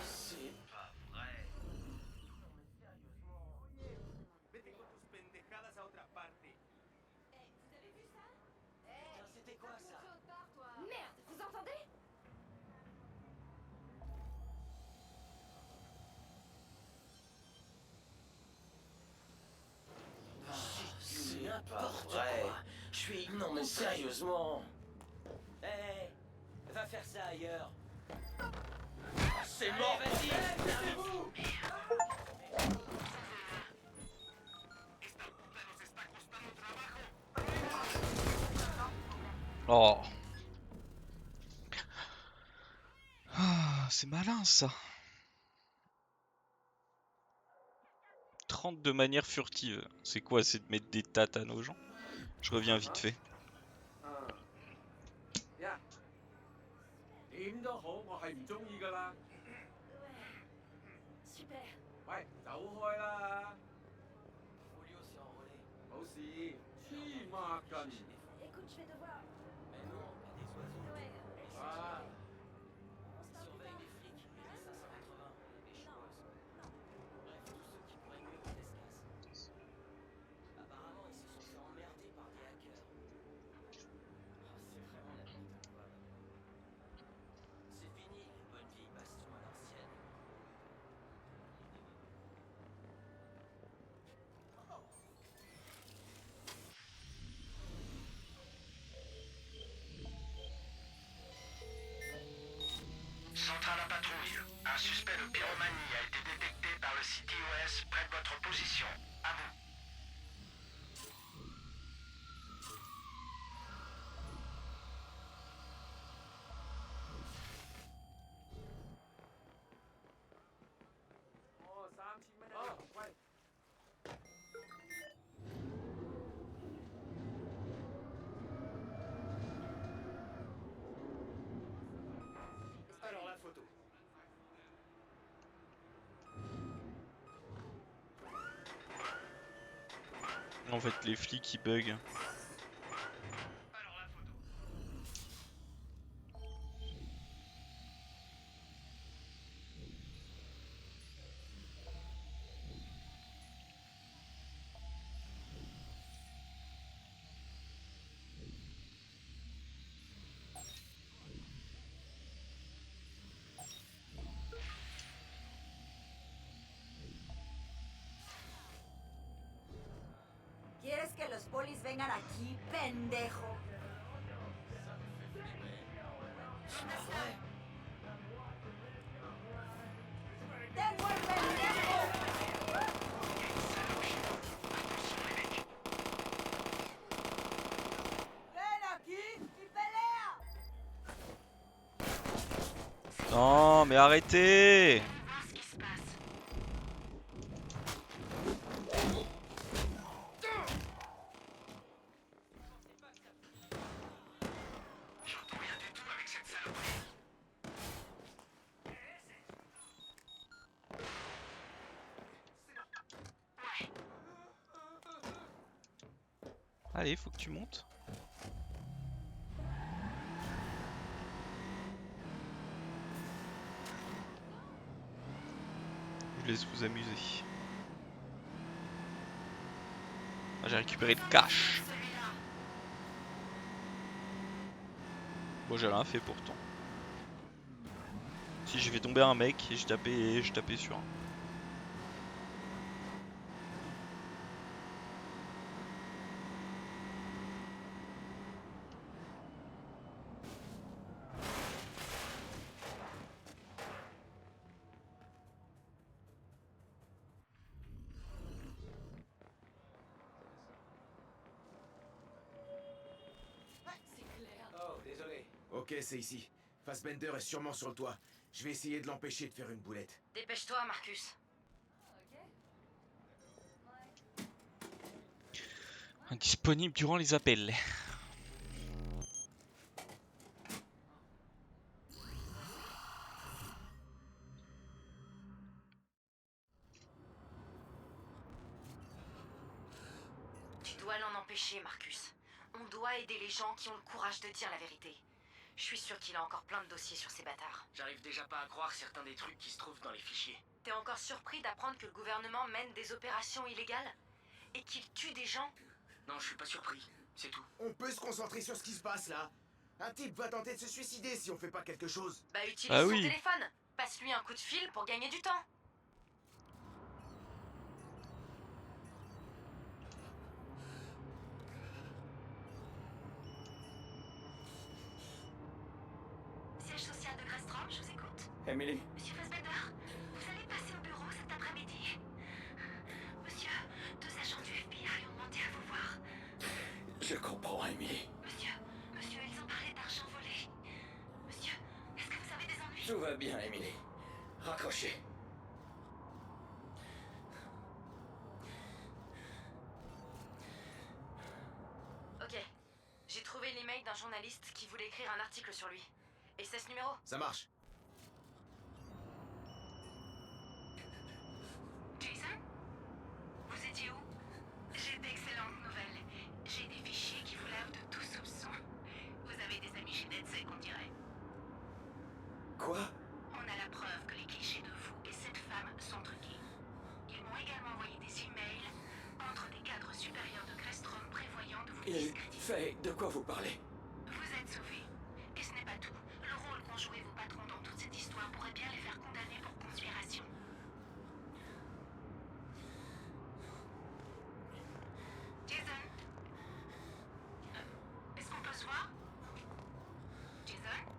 C'est pas vrai. Vete con tus pendejadas a otra parte. Putain, c'était quoi ça? Merde, vous entendez? C'est n'importe quoi. Je suis... Non mais sérieusement. Hé, va faire ça ailleurs. C'est mort. Vas-y, termine-vous. Oh. Ah, c'est malin ça. 30 de manière furtive. C'est quoi? C'est de mettre des tatanes aux gens? Je reviens vite fait. 點都好，我係唔中意噶啦。 Super. 喂，走開啦！ Folio s'est enrôlé. 冇事，黐孖筋。 Écoute, je vais devoir. Mais non, pas des oiseaux. Ouais. Ah. On se parle plus Surveille tard. les flics, les 580, les choueuses. Bref, tous ceux qui pourraient nuire à l'escasse. Apparemment, ils se sont fait emmerder par des hackers. Oh, c'est vraiment n'importe quoi. C'est fini, les bonnes vieilles bastions à l'ancienne. Centrale à patrouille. Un suspect de pyromanie a été détecté par le CTOS près de votre position. À vous. Oh, 3000蚊。哦，喂。Alors la photo. En fait, les flics ils bug. Alors la photo. ¿Quieres que los polis vengan aquí, pendejo? C'est pas vrai. ¡Tengo el pendejo! ¡Ven aquí y pelea! Non, mais arrêtez! Voir ce qui se passe. J'entends rien du tout avec cette saloperie. Allez, faut que tu montes. Je laisse vous amuser. Ah, j'ai récupéré le cash. Bon, j'ai rien fait pourtant. Si j'ai fait tomber un mec et je tapais sur un. Oh, désolé. Ok, c'est ici. Fassbender est sûrement sur le toit. Je vais essayer de l'empêcher de faire une boulette. Dépêche-toi, Marcus. Disponible durant les appels. Tu dois l'en empêcher, Marcus. On doit aider les gens qui ont le courage de dire la vérité. Je suis sûr qu'il a encore plein de dossiers sur ces bâtards. J'arrive déjà pas à croire certains des trucs qui se trouvent dans les fichiers. T'es encore surpris d'apprendre que le gouvernement mène des opérations illégales? Et qu'il tue des gens? Non, je suis pas surpris. C'est tout. On peut se concentrer sur ce qui se passe là. Un type va tenter de se suicider si on fait pas quelque chose. Bah utilise Ah son oui. téléphone. Passe-lui un coup de fil pour gagner du temps. Siège social de Grestrom, je vous écoute. Emily, Monsieur Fassbender, vous allez passer au bureau cet après-midi. Monsieur, 2 agents du FBI ont demandé à vous voir. je comprends, Emily. Monsieur, ils ont parlé d'argent volé. Monsieur, est-ce que vous avez des ennuis? Tout va bien, Emily. Raccrochez. Ok. J'ai trouvé l'email d'un journaliste qui voulait écrire un article sur lui. Et c'est ce numéro? Ça marche. Jason? Vous étiez où? J'ai d'excellentes nouvelles. J'ai des fichiers qui vous lavent de tout soupçon. Vous avez des amis chez DedSec, on dirait. Quoi? On a la preuve que les clichés de vous et cette femme sont truqués. Ils m'ont également envoyé des emails entre des cadres supérieurs de Grestrom prévoyant de vous Il discréditer. fait de quoi vous parlez? Vous êtes sauvés. Et ce n'est pas tout. Le rôle qu'ont joué vos patrons dans toute cette histoire pourrait bien les faire condamner pour conspiration. Jason? Est-ce qu'on peut se voir? Jason?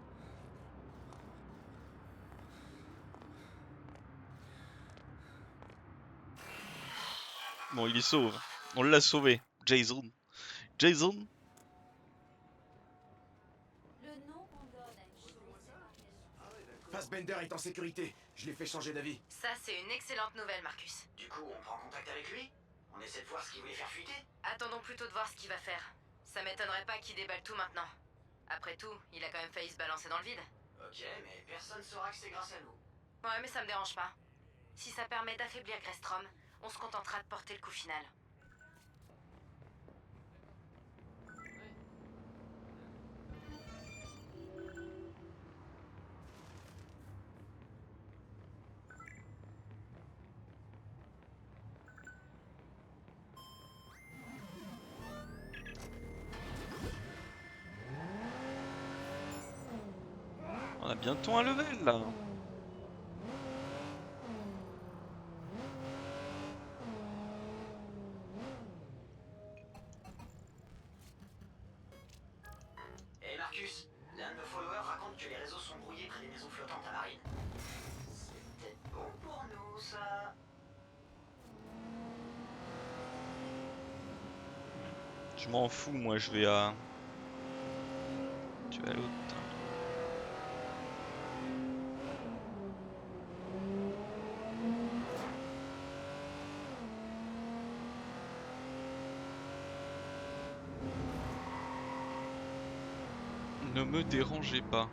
Bon, il est sauve. On l'a sauvé. Jason. Jason. Le nom qu'on donne à une chose. Fassbender est en sécurité. Je l'ai fait changer d'avis. Ça, c'est une excellente nouvelle, Marcus. Du coup, on prend contact avec lui? On essaie de voir ce qu'il voulait faire fuiter? Attendons plutôt de voir ce qu'il va faire. Ça m'étonnerait pas qu'il déballe tout maintenant. Après tout, il a quand même failli se balancer dans le vide. Ok, mais personne saura que c'est grâce à nous. Ouais, mais ça me dérange pas. Si ça permet d'affaiblir Grestrom, on se contentera de porter le coup final. On a bientôt un level là. Hé Marcus, l'un de nos followers raconte que les réseaux sont brouillés près des maisons flottantes à Marine. C'est peut-être bon pour nous, ça. Je m'en fous, moi je vais à... Tu vas à l'autre. Ne me dérangez pas.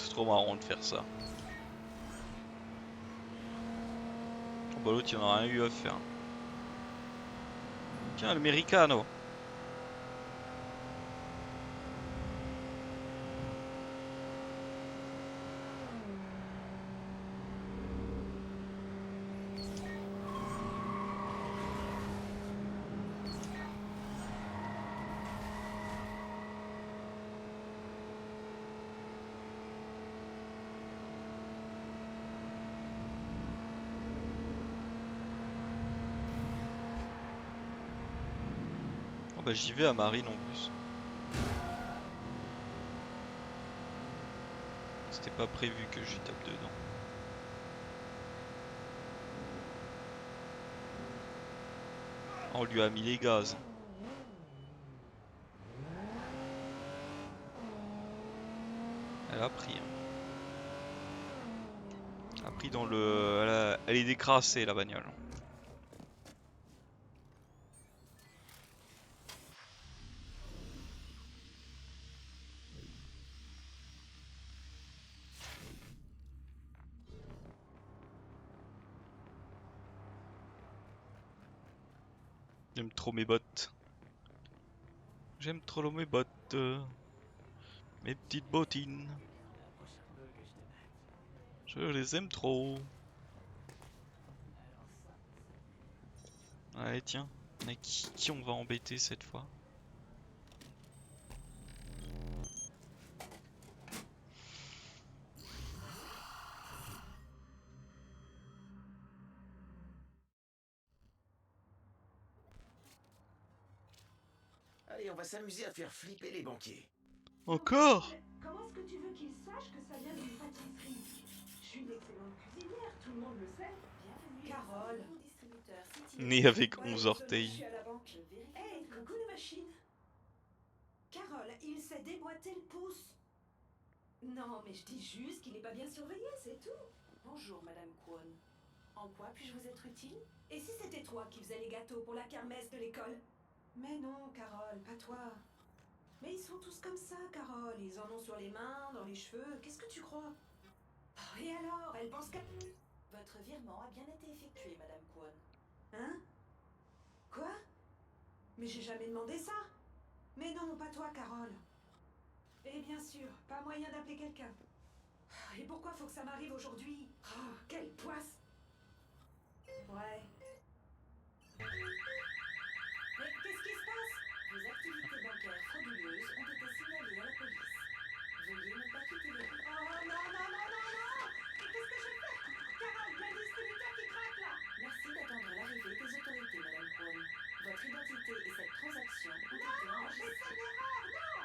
C'est trop marrant de faire ça. Oh bah l'autre il en a rien eu à faire. Tiens, l'americano. Oh bah j'y vais à Marine en plus. C'était pas prévu que j'y tape dedans. On lui a mis les gaz. Elle a pris. Hein. Elle a pris dans le... Elle est décrassée la bagnole. J'aime trop mes bottes. J'aime trop mes bottes. Mes petites bottines. Je les aime trop. Allez tiens, on a qui on va embêter cette fois? Allez, on va s'amuser à faire flipper les banquiers. Encore? Comment est-ce que tu veux qu'ils sachent que ça vient d'une pâtisserie? Je suis une excellente cuisinière, tout le monde le sait. Bienvenue. Carole. Né avec 11 orteils. Hey, coucou les machines. Carole, il s'est déboîté le pouce. Non, mais je dis juste qu'il n'est pas bien surveillé, c'est tout. Bonjour, Madame Kwon. En quoi puis-je vous être utile? Et si c'était toi qui faisais les gâteaux pour la kermesse de l'école? Mais non, Carole, pas toi. Mais ils sont tous comme ça, Carole. Ils en ont sur les mains, dans les cheveux. Qu'est-ce que tu crois? Oh, et alors, elle pense qu'à... Votre virement a bien été effectué, Madame Kwon. Hein? Quoi? Mais j'ai jamais demandé ça. Mais non, pas toi, Carole. Et bien sûr, pas moyen d'appeler quelqu'un. Et pourquoi faut que ça m'arrive aujourd'hui? Oh, quelle poisse! Ouais. Mais qu'est-ce qui se passe? Vos activités bancaires frauduleuses ont été signalées à la police. Veuillez ne pas quitter les lieux. Oh non, non, non, non, non! Qu'est-ce que je fais? Carole, il y a le distributeur qui craque là! Merci d'attendre l'arrivée des autorités, Madame Kwon. Votre identité et cette transaction ont été enregistrées. C'est une erreur, non!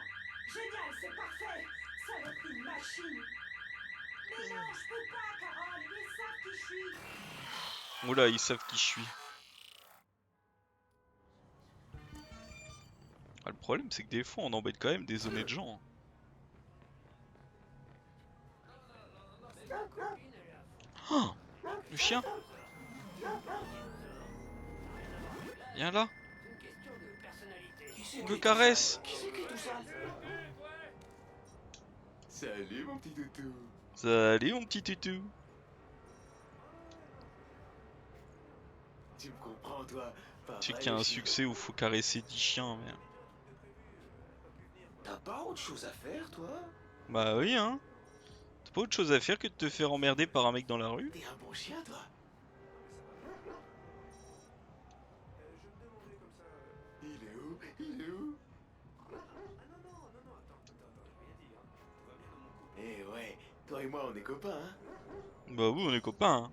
Génial, c'est parfait! Saloperie de machine! Mais non, je peux pas, Carole! Ils savent qui je suis! Oula, ils savent qui je suis. Ah, le problème c'est que des fois on embête quand même des honnêtes gens. Oh, le chien. Viens là. On le caresse. Qui c'est qui tout ça? Salut mon petit toutou. Salut mon petit toutou. Tu me comprends toi? Tu sais qu'il y a un succès où faut caresser 10 chiens, mais... T'as pas autre chose à faire toi? Bah oui hein. T'as pas autre chose à faire que de te faire emmerder par un mec dans la rue? T'es un bon chien toi? Il est où? Il est où? Eh ouais, toi et moi on est copains hein? Bah oui, on est copains. Hein.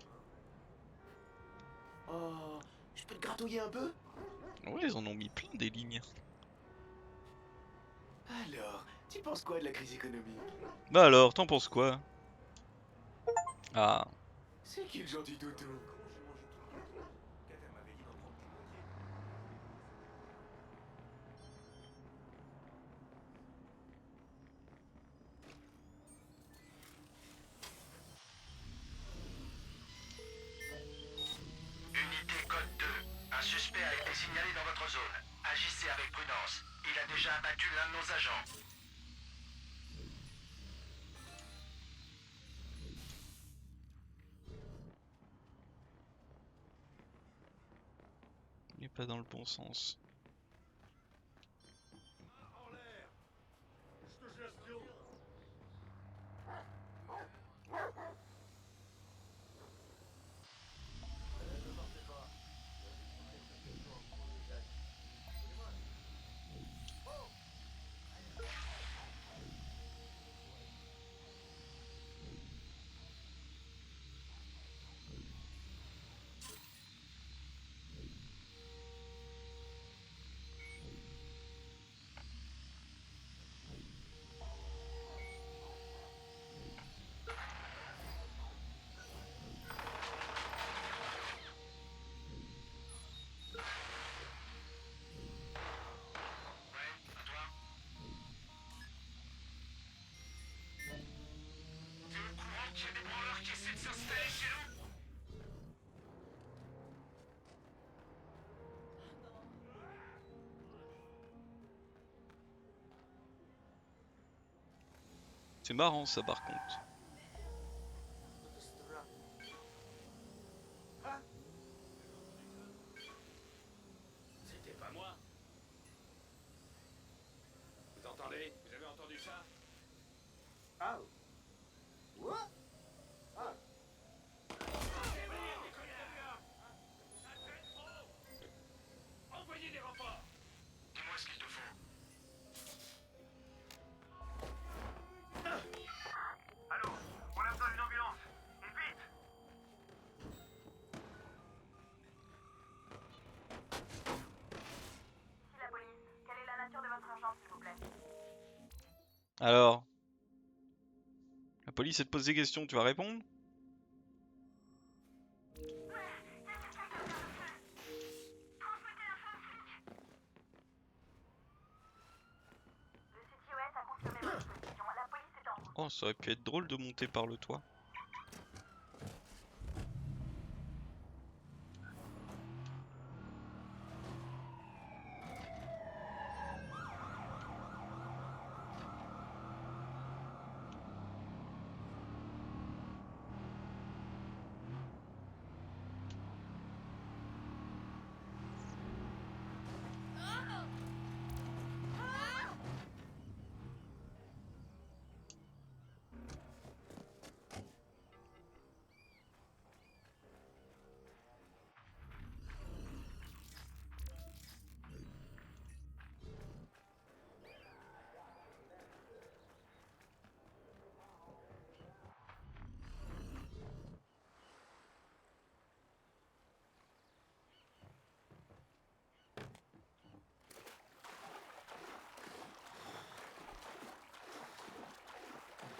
Oh, je peux te gratouiller un peu? Ouais, ils en ont mis plein des lignes. Alors, tu penses quoi de la crise économique? Bah alors, t'en penses quoi? Ah. C'est qui le gentil toutou? Unité code 2. Un suspect a été signalé dans votre zone. Agissez avec prudence. Il a déjà abattu l'un de nos agents. pas dans le bon sens. C'est marrant ça par contre. C'était pas moi. Vous entendez? Vous avez entendu ça? Ah. What? Ah. Envoyez des renforts! Dis-moi ce qu'il te faut. Allô? On a besoin d'une ambulance. Et vite! Ici la police. Quelle est la nature de votre urgence, s'il vous plaît? Alors, la police elle te pose des questions, tu vas répondre? Le CTOS a confirmé votre position. La police est en route. Oh, ça aurait pu être drôle de monter par le toit.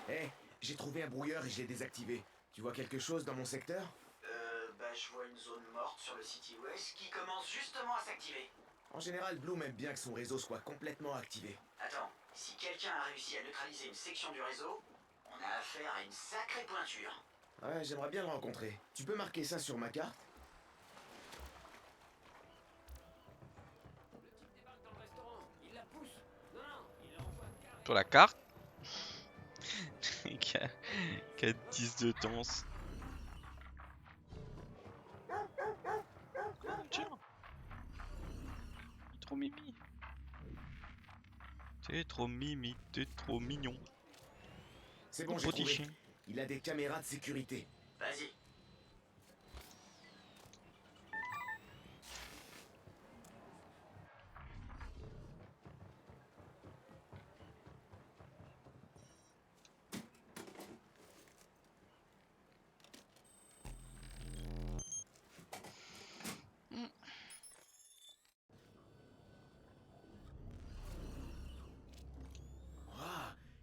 Hé, j'ai trouvé un brouilleur et je l'ai désactivé. Tu vois quelque chose dans mon secteur? Bah je vois une zone morte sur le City West qui commence justement à s'activer. En général, Bloom aime bien que son réseau soit complètement activé. Attends, si quelqu'un a réussi à neutraliser une section du réseau, on a affaire à une sacrée pointure. Ouais, j'aimerais bien le rencontrer. Tu peux marquer ça sur ma carte? Le type débarque dans le restaurant. Il la pousse. Non, non, il envoie carrément. Sur la carte. Qui a 10 de danse. Oh, tiens. Il est trop mimi. T'es trop mimi, t'es trop mignon. C'est bon, Oh, j'ai petit trouvé. chien. Il a des caméras de sécurité. Vas-y.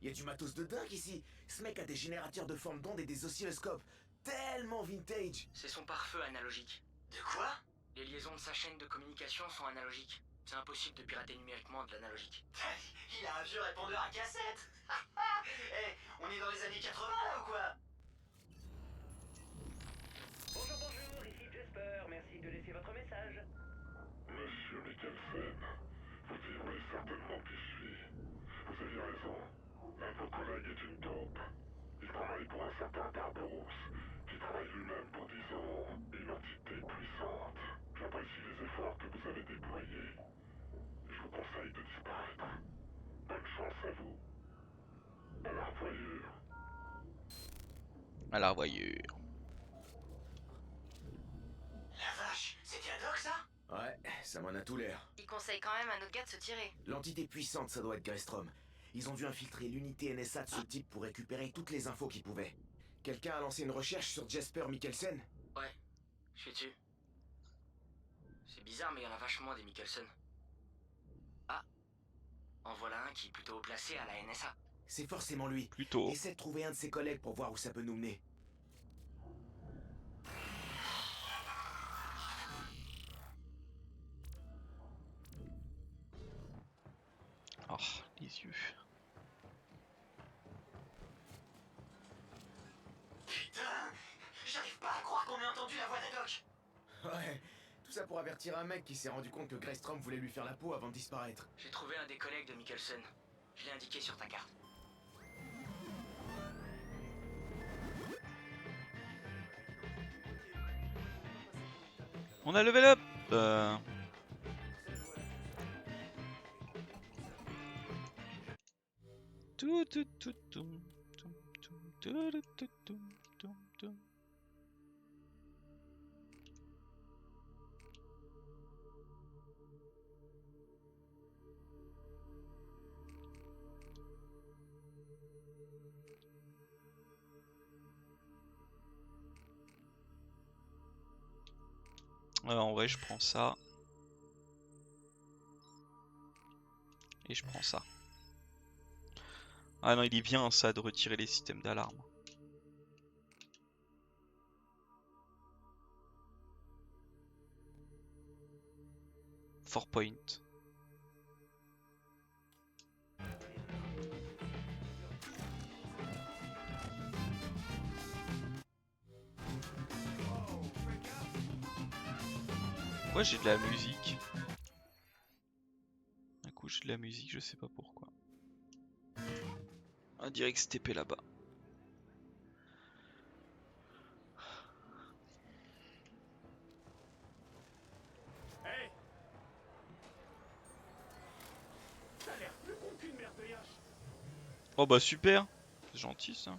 Il y a du matos de dingue ici. Ce mec a des générateurs de forme d'onde et des oscilloscopes. Tellement vintage. C'est son pare-feu analogique. De quoi? Les liaisons de sa chaîne de communication sont analogiques. C'est impossible de pirater numériquement de l'analogique. Il a un vieux répondeur à cassette. Eh, on est dans les années 80 là ou quoi? Bonjour, ici Jasper, merci de laisser votre message. Monsieur Mikkelsen, vous ignorez certainement qui je suis. Vous aviez raison. L'un de vos collègues est une taupe. Il travaille pour un certain Tardos, qui travaille lui-même pour, disons, une entité puissante. Je viens J'apprécie les efforts que vous avez déployés. Je vous conseille de disparaître. Bonne chance à vous. À la revoyure. À la revoyure. La vache, c'est Diadoc ça? Ouais, ça m'en a tout l'air. Il conseille quand même à notre gars de se tirer. L'entité puissante, ça doit être Grestrom. Ils ont dû infiltrer l'unité NSA de ce type pour récupérer toutes les infos qu'ils pouvaient. Quelqu'un a lancé une recherche sur Jesper Mikkelsen? Ouais, je suis dessus. C'est bizarre, mais il y en a vachement des Mikkelsen. Ah, en voilà un qui est plutôt haut placé à la NSA. C'est forcément lui. Plutôt. Essaie de trouver un de ses collègues pour voir où ça peut nous mener. Oh, les yeux. Putain, j'arrive pas à croire qu'on ait entendu la voix d'Adoc. Ouais, tout ça pour avertir un mec qui s'est rendu compte que Grestrom voulait lui faire la peau avant de disparaître. J'ai trouvé un des collègues de Mikkelsen. Je l'ai indiqué sur ta carte. On a level up. Tout, tout, tout, tout, tout, tout, tout, tout, tout, tout, tout. En vrai, je prends ça. Et je prends ça. Ah non, il est bien ça de retirer les systèmes d'alarme. Four point. Pourquoi j'ai de la musique? Du coup j'ai de la musique, je sais pas pourquoi. On dirait que c'était là-bas. Hey! T'as l'air plus con qu'une merde de Yash. Oh bah super, c'est gentil ça.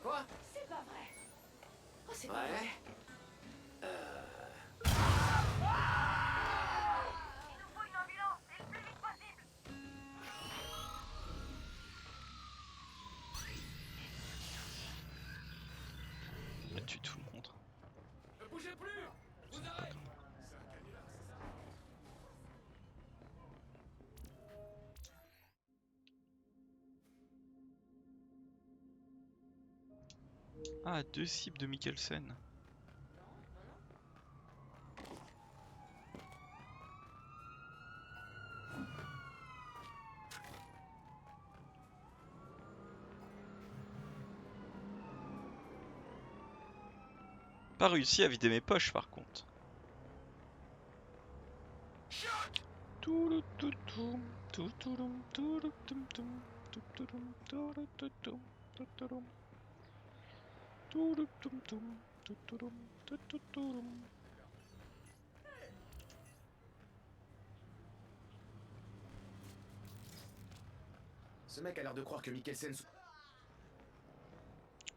Quoi? C'est pas vrai. Oh, c'est pas Ouais. vrai. Il nous faut une ambulance, et le plus vite possible. On a tué tout le monde. Ne bougez plus! Je vous arrête! C'est un canular, c'est ça? Ah, 2 cibles de Mikkelsen. Pas réussi à vider mes poches par contre. Ce mec a l'air de croire que Mikkelsen...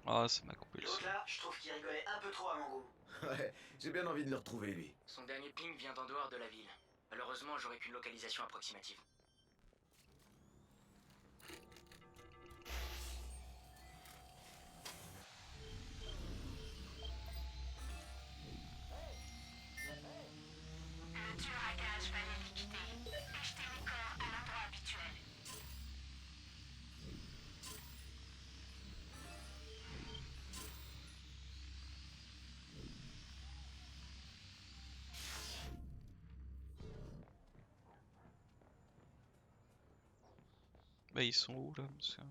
Ah, ça m'a coupé le L'autre son. là, je trouve qu'il rigolait un peu trop à mon goût. Ouais, j'ai bien envie de le retrouver, lui. Son dernier ping vient d'en dehors de la ville. Malheureusement, j'aurai qu'une localisation approximative. Le tueur à gages va les liquider et jeter les corps à l'endroit habituel. Bah ils sont où là, monsieur?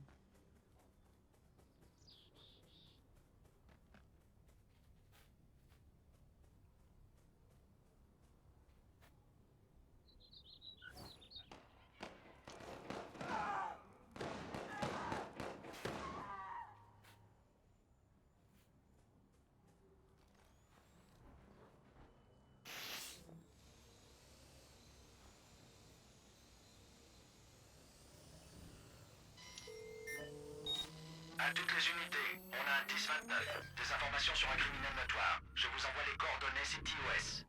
À toutes les unités, on a un 10-29. Des informations sur un criminel notoire. Je vous envoie les coordonnées CTOS.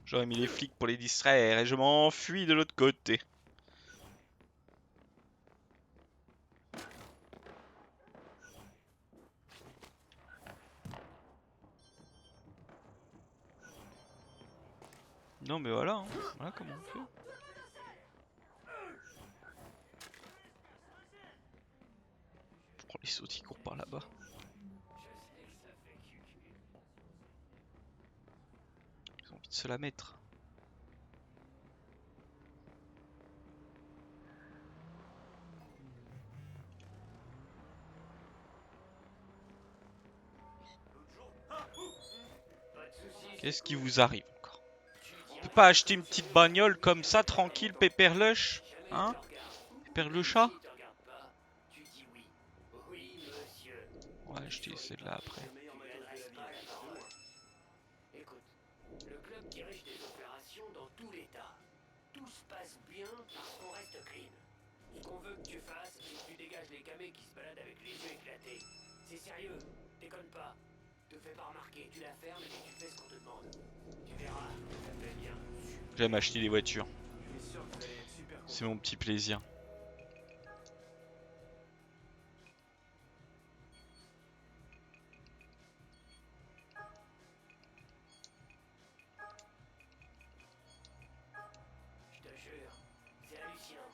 J'aurais mis les flics pour les distraire et je m'enfuis de l'autre côté. Non mais voilà, hein. Voilà comment on fait. Oh, les sauts qui courent par là-bas. Ils ont envie de se la mettre. Qu'est-ce qui vous arrive encore? On peut pas acheter une petite bagnole comme ça, tranquille, pépère-lush? Hein? Pépère le chat? Ouais, acheter celle-là après. Écoute, le club dirige des opérations dans tout l'État. Tout se passe bien parce qu'on reste clean. Ce qu'on veut que tu fasses, c'est que tu dégages les camés qui se baladent avec les yeux éclatés. C'est sérieux, déconne pas. Te fais pas remarquer, tu la fermes et tu fais ce qu'on te demande. Tu verras, ça fait bien. J'aime acheter des voitures. C'est mon petit plaisir. Je te jure, c'est hallucinant.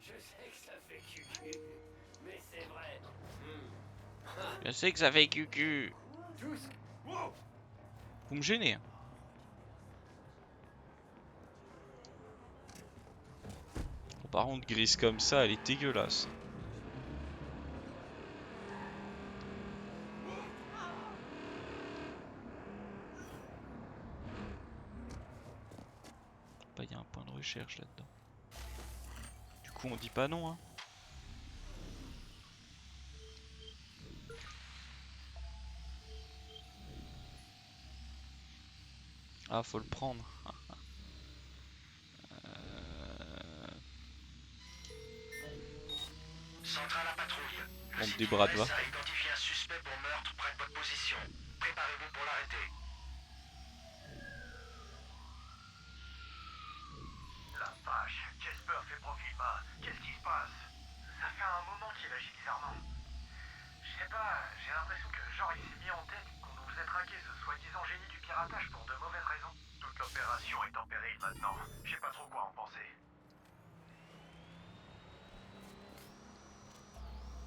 Je sais que ça fait cucu, mais c'est vrai. Je sais que ça fait cucu. Vous me gênez. Par contre, grise comme ça, elle est dégueulasse. Bah, y a un point de recherche là-dedans. Du coup, on dit pas non, hein. Ah, faut le prendre. Centrale à patrouille. On me débrade, va. CTOS a identifié un suspect pour meurtre près de votre position. Préparez-vous pour l'arrêter. La vache, Jasper fait profil bas. Qu'est-ce qui se passe? Ça fait un moment qu'il agit bizarrement. Je sais pas, j'ai l'impression que genre il s'est mis en tête qu'on nous faisait traquer ce soi-disant génie du piratage pour de mauvaises raisons. Toute l'opération est en péril maintenant. Je sais pas trop quoi en penser.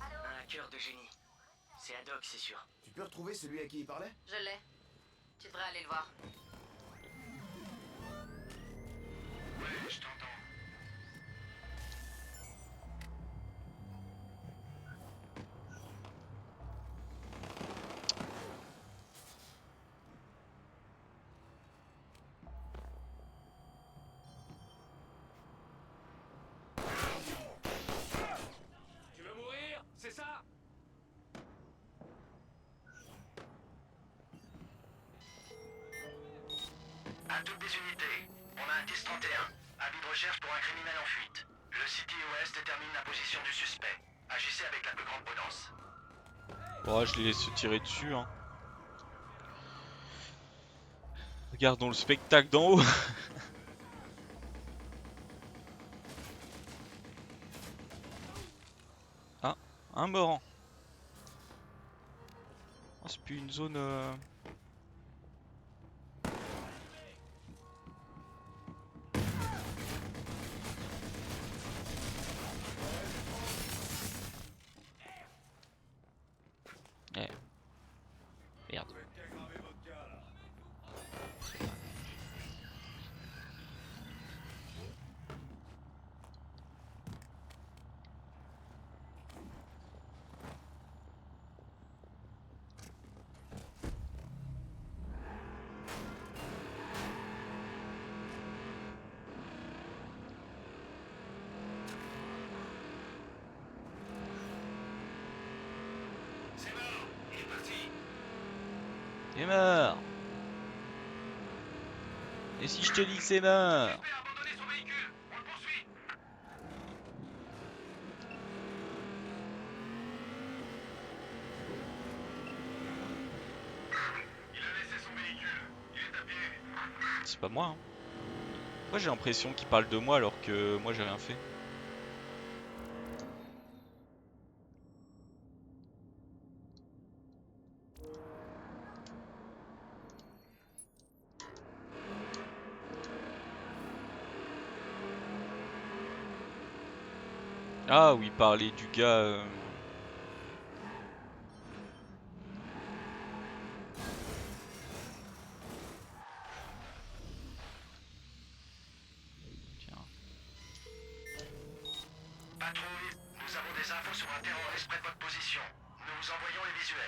Un hacker de génie. C'est Haddock, c'est sûr. Tu peux retrouver celui à qui il parlait? Je l'ai. Tu devrais aller le voir. Ouais, je t'entends. Tu veux mourir? C'est ça? À toutes les unités, on a un 10-31. Avis de recherche pour un criminel en fuite. Le CTOS détermine la position du suspect. Agissez avec la plus grande prudence. Bon, je les laisse se tirer dessus, hein. Regardons le spectacle d'en haut. Ah, un mort. Oh, c'est plus une zone... Eh. Merde. C'est mort. Et si je te dis que c'est mort? J'espère abandonner son véhicule. On le poursuit. Il a laissé son véhicule. Il est à pied. C'est pas moi, hein. Pourquoi j'ai l'impression qu'il parle de moi alors que moi j'ai rien fait? Ah oui, parler du gars. Tiens. Patrouille, nous avons des infos sur un terroriste près de votre position. Nous vous envoyons les visuels.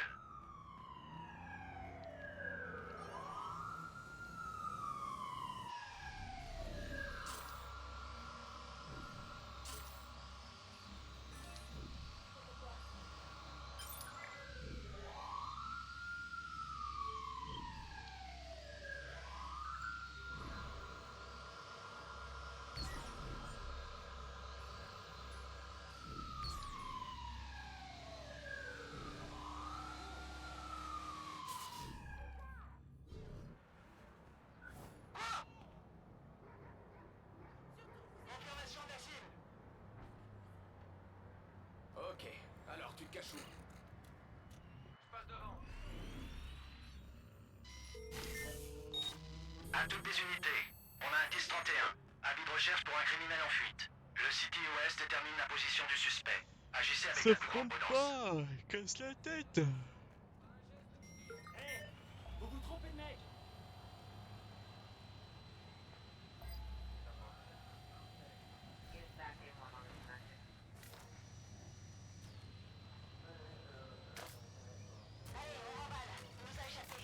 Confirmation de la cible. Ok, alors tu te caches où? Je passe devant. À toutes les unités, on a un 10-31. Avis de recherche pour un criminel en fuite. Le City OS détermine la position du suspect. Agissez avec la plus grande prudence. Casse la tête. Vous vous trompez de mec. Allez, on remballe. Il nous a échappé.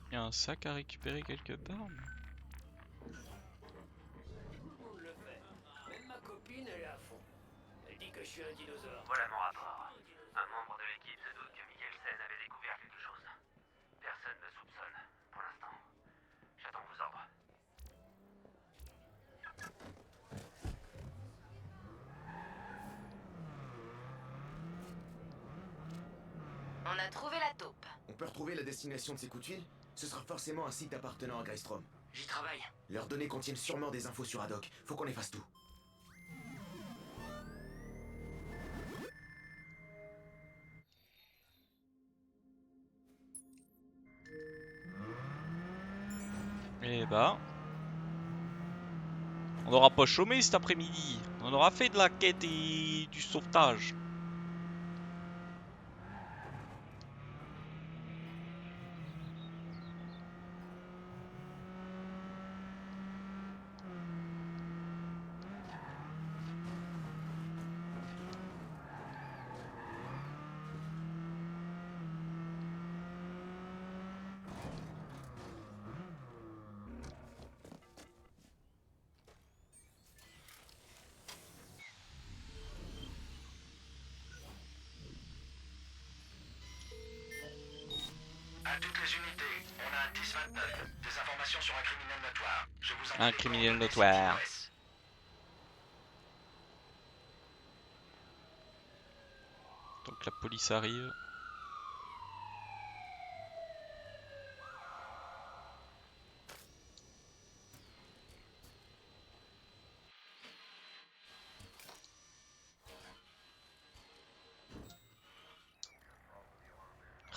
Il y a un sac à récupérer quelque part. Tout le monde le fait. Même ma copine, elle est à fond. Elle dit que je suis un dinosaure. Voilà mon rapport. Un membre de l'équipe se doute que Mikkelsen avait découvert quelque chose. Personne ne soupçonne, pour l'instant. J'attends vos ordres. On a trouvé la taupe. On peut retrouver la destination de ces coups de fil? Ce sera forcément un site appartenant à Greystrom. J'y travaille. Leurs données contiennent sûrement des infos sur Haddock. Faut qu'on efface tout. Eh bah. On n'aura pas chômé cet après-midi. On aura fait de la quête et du sauvetage. À toutes les unités, on a un 10-29. Des informations sur un criminel notoire. Je vous envoie Un les criminel coordonnées notoire. CTOS. Donc la police arrive.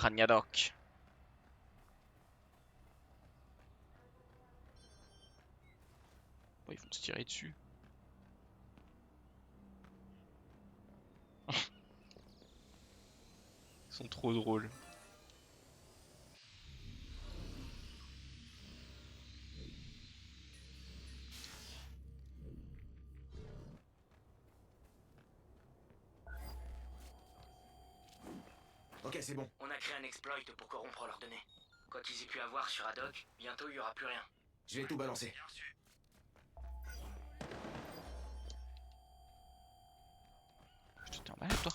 Ragnarok. Bon, ils vont se tirer dessus. Ils sont trop drôles. Ok, c'est bon. On a créé un exploit pour corrompre leurs données. Quand ils aient pu avoir sur Haddock, bientôt il y aura plus rien. Je vais tout balancer. Putain, t'es en malade toi.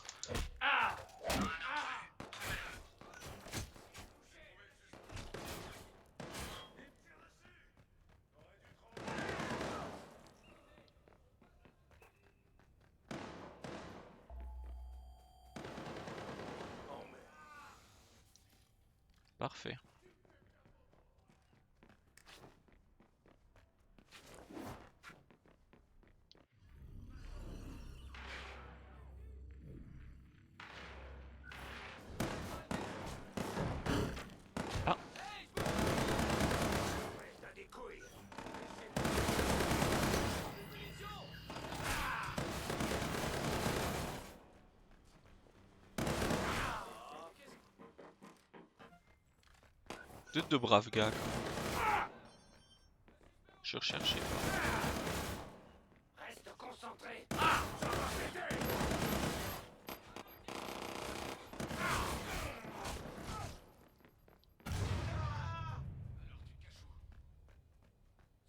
Parfait. Ah. Vous êtes de braves gars. Quoi. Je recherchais. Reste concentré.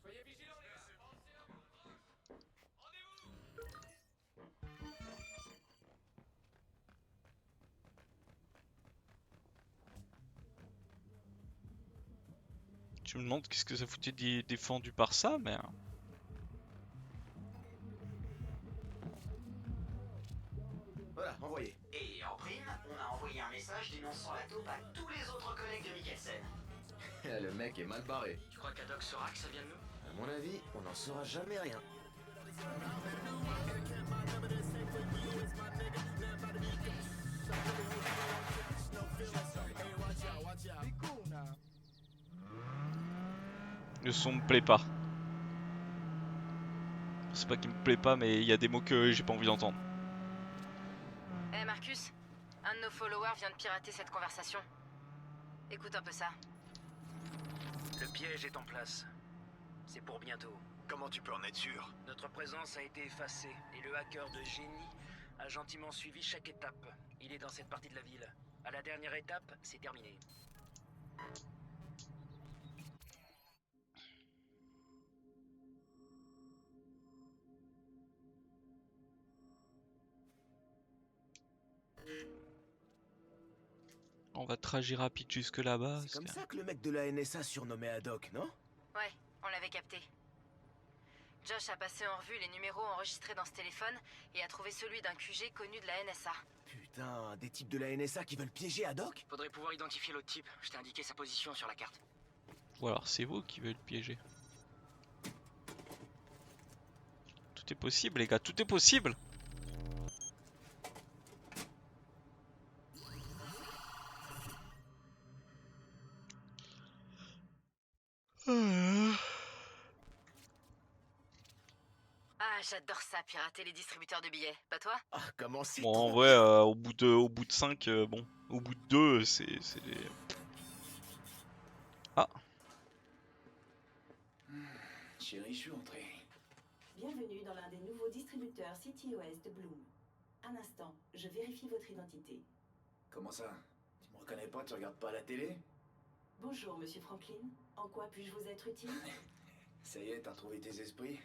Soyez vigilants les gars. Tu me demandes qu'est-ce que ça foutait défendu par ça, mais... Voilà, envoyé. Et en prime, on a envoyé un message dénonçant la taupe à tous les autres collègues de Mikkelsen. Le mec est mal barré. Tu crois qu'Haddock saura que ça vient de nous? À mon avis, on n'en saura jamais rien. Le son me plaît pas. C'est pas qu'il me plaît pas, mais il y a des mots que j'ai pas envie d'entendre. Eh Marcus, un de nos followers vient de pirater cette conversation. Écoute un peu ça. Le piège est en place. C'est pour bientôt. Comment tu peux en être sûr? Notre présence a été effacée et le hacker de génie a gentiment suivi chaque étape. Il est dans cette partie de la ville. À la dernière étape, c'est terminé. On va trajet rapide jusque là-bas. C'est comme ça que le mec de la NSA surnommait Haddock, non? Ouais, on l'avait capté. Josh a passé en revue les numéros enregistrés dans ce téléphone et a trouvé celui d'un QG connu de la NSA. Putain, des types de la NSA qui veulent piéger Haddock? Faudrait pouvoir identifier l'autre type. Je t'ai indiqué sa position sur la carte. Ou alors c'est vous qui veulent le piéger. Tout est possible les gars, tout est possible. Ah, j'adore ça, pirater les distributeurs de billets. Pas toi? Ah, comment c'est Bon en trop vrai, bien. au bout de 5, bon, au bout de 2, c'est des... Ah, Chérie, je suis entré. Bienvenue dans l'un des nouveaux distributeurs CityOS de Bloom. Un instant, je vérifie votre identité. Comment ça? Tu me reconnais pas, tu regardes pas la télé? Bonjour, monsieur Franklin. En quoi puis-je vous être utile? Ça y est, t'as retrouvé tes esprits?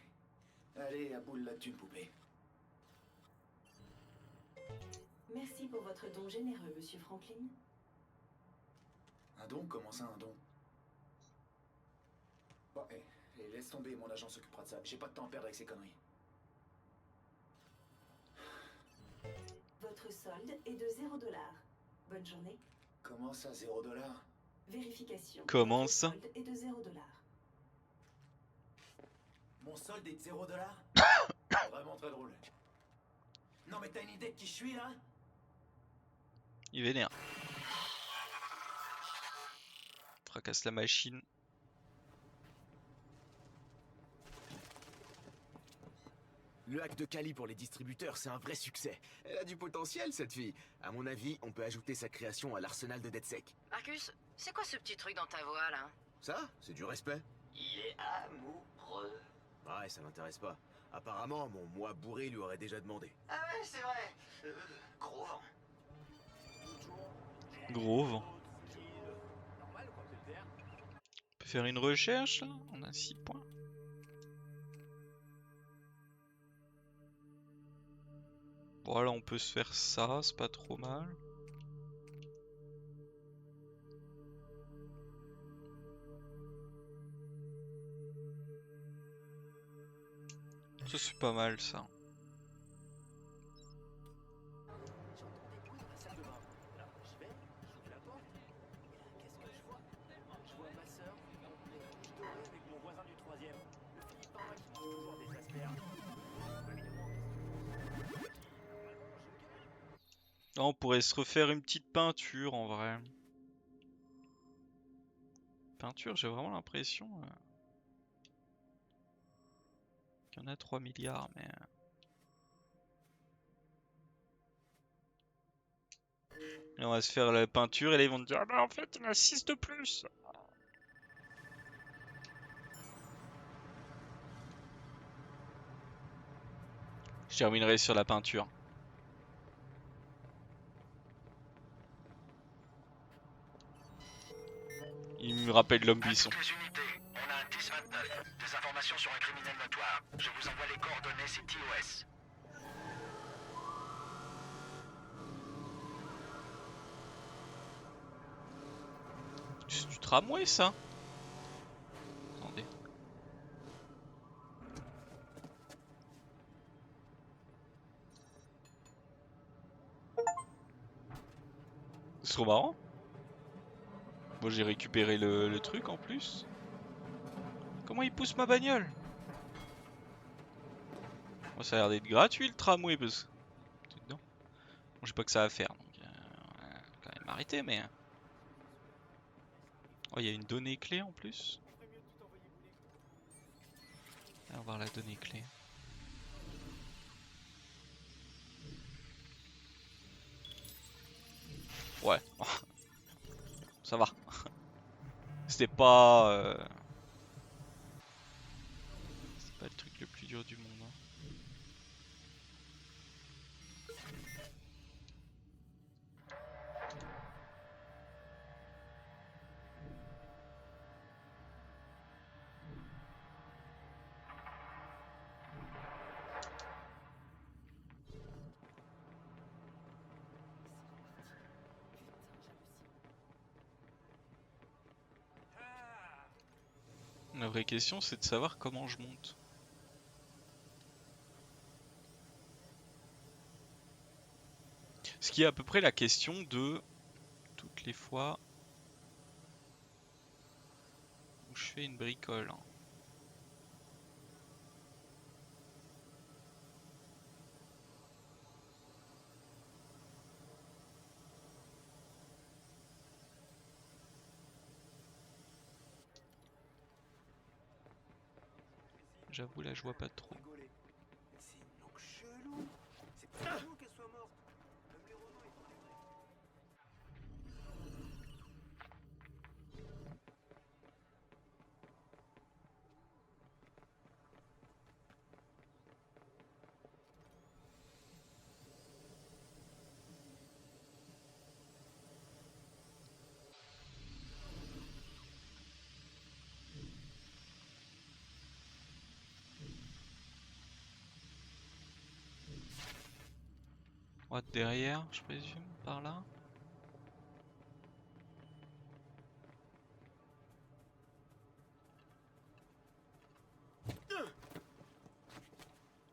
Allez, à boule la thune, poupée. Merci pour votre don généreux, monsieur Franklin. Un don? Comment ça, un don? Bon, laisse tomber, mon agent s'occupera de ça. J'ai pas de temps à perdre avec ces conneries. Votre solde est de $0. Bonne journée. Comment ça, $0? Vérification. Comment Votre ça? solde est de $0. Mon solde est de $0? Vraiment très drôle. Non mais t'as une idée de qui je suis là? il vénère. fracasse la machine. Le hack de Kali pour les distributeurs, c'est un vrai succès. Elle a du potentiel, cette fille. À mon avis, on peut ajouter sa création à l'arsenal de DeadSec. Marcus, c'est quoi ce petit truc dans ta voix là? Ça, c'est du respect. Il est amoureux. Ouais, ça m'intéresse pas. Apparemment, mon moi bourré lui aurait déjà demandé. Ah ouais, c'est vrai. Gros vent. Gros vent. On peut faire une recherche là. On a 6 points. Voilà, on peut se faire ça, c'est pas trop mal. Ça c'est pas mal ça. Là, on pourrait se refaire une petite peinture en vrai. Peinture, j'ai vraiment l'impression qu'il y en a 3 milliards, mais... Et on va se faire la peinture et là ils vont te dire ah bah en fait il y en a 6 de plus. Je terminerai sur la peinture. Il me rappelle l'homme buisson. Toutes les unités, on a un 10-29. Des informations sur un criminel notoire. Je vous envoie les coordonnées, c'est TOS. C'est du tramway ça. Attendez. C'est trop marrant. Moi j'ai récupéré le truc en plus. Comment il pousse ma bagnole? Moi ça a l'air d'être gratuit le tramway parce que... Bon, j'ai pas que ça à faire donc on va quand même arrêter mais... Oh il y a une donnée clé en plus. On va voir la donnée clé. Ouais. Ça va. C'était pas... C'est pas le truc le plus dur du monde. Hein. La vraie question c'est de savoir comment je monte. Ce qui est à peu près la question de toutes les fois où je fais une bricole. Hein. J'avoue là je vois pas trop. C'est une look chelou. C'est pas chelou qu'elle soit morte. Même les Renault, ils font des vrais. Droite derrière, je présume, par là.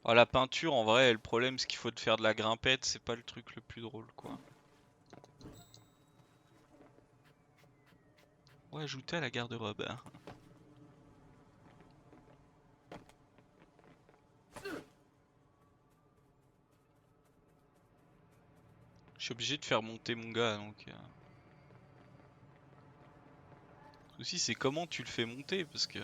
Oh, la peinture en vrai, le problème c'est qu'il faut te faire de la grimpette, c'est pas le truc le plus drôle quoi. Ouais, ajouter à la garde-robe. Je suis obligé de faire monter mon gars donc... Le souci, c'est comment tu le fais monter, parce que...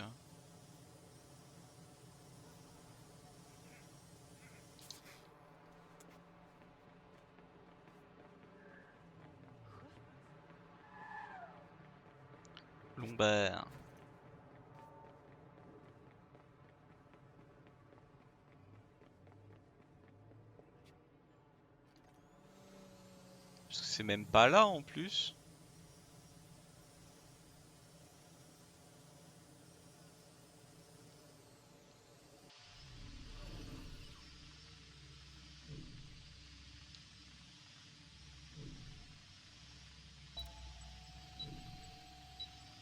Lombaire. Parce que c'est même pas là en plus.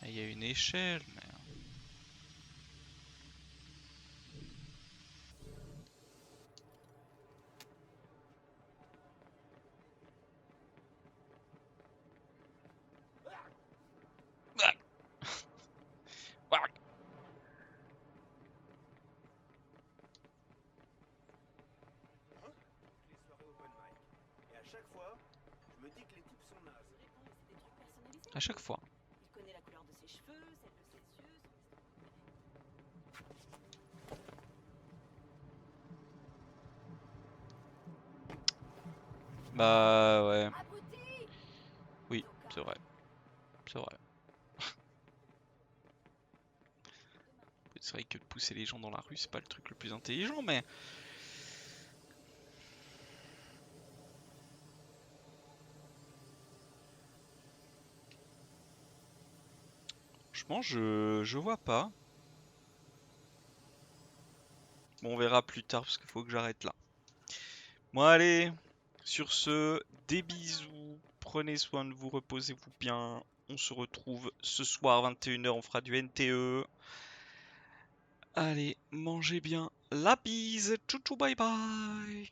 Il y a une échelle, mais... Les soirées open mic. Et à chaque fois, je me dis que les types sont nazes. À chaque fois. Il connaît la couleur de ses cheveux, celle de ses yeux, Bah ouais. Oui, c'est vrai. C'est vrai. C'est vrai que de pousser les gens dans la rue, c'est pas le truc le plus intelligent, mais... Franchement, je vois pas. Bon, on verra plus tard, parce qu'il faut que j'arrête là. Bon, allez. Sur ce, des bisous. Prenez soin de vous, reposez-vous bien. On se retrouve ce soir 21h, on fera du NTE. Allez, mangez bien. La bise. Tchou tchou, bye bye.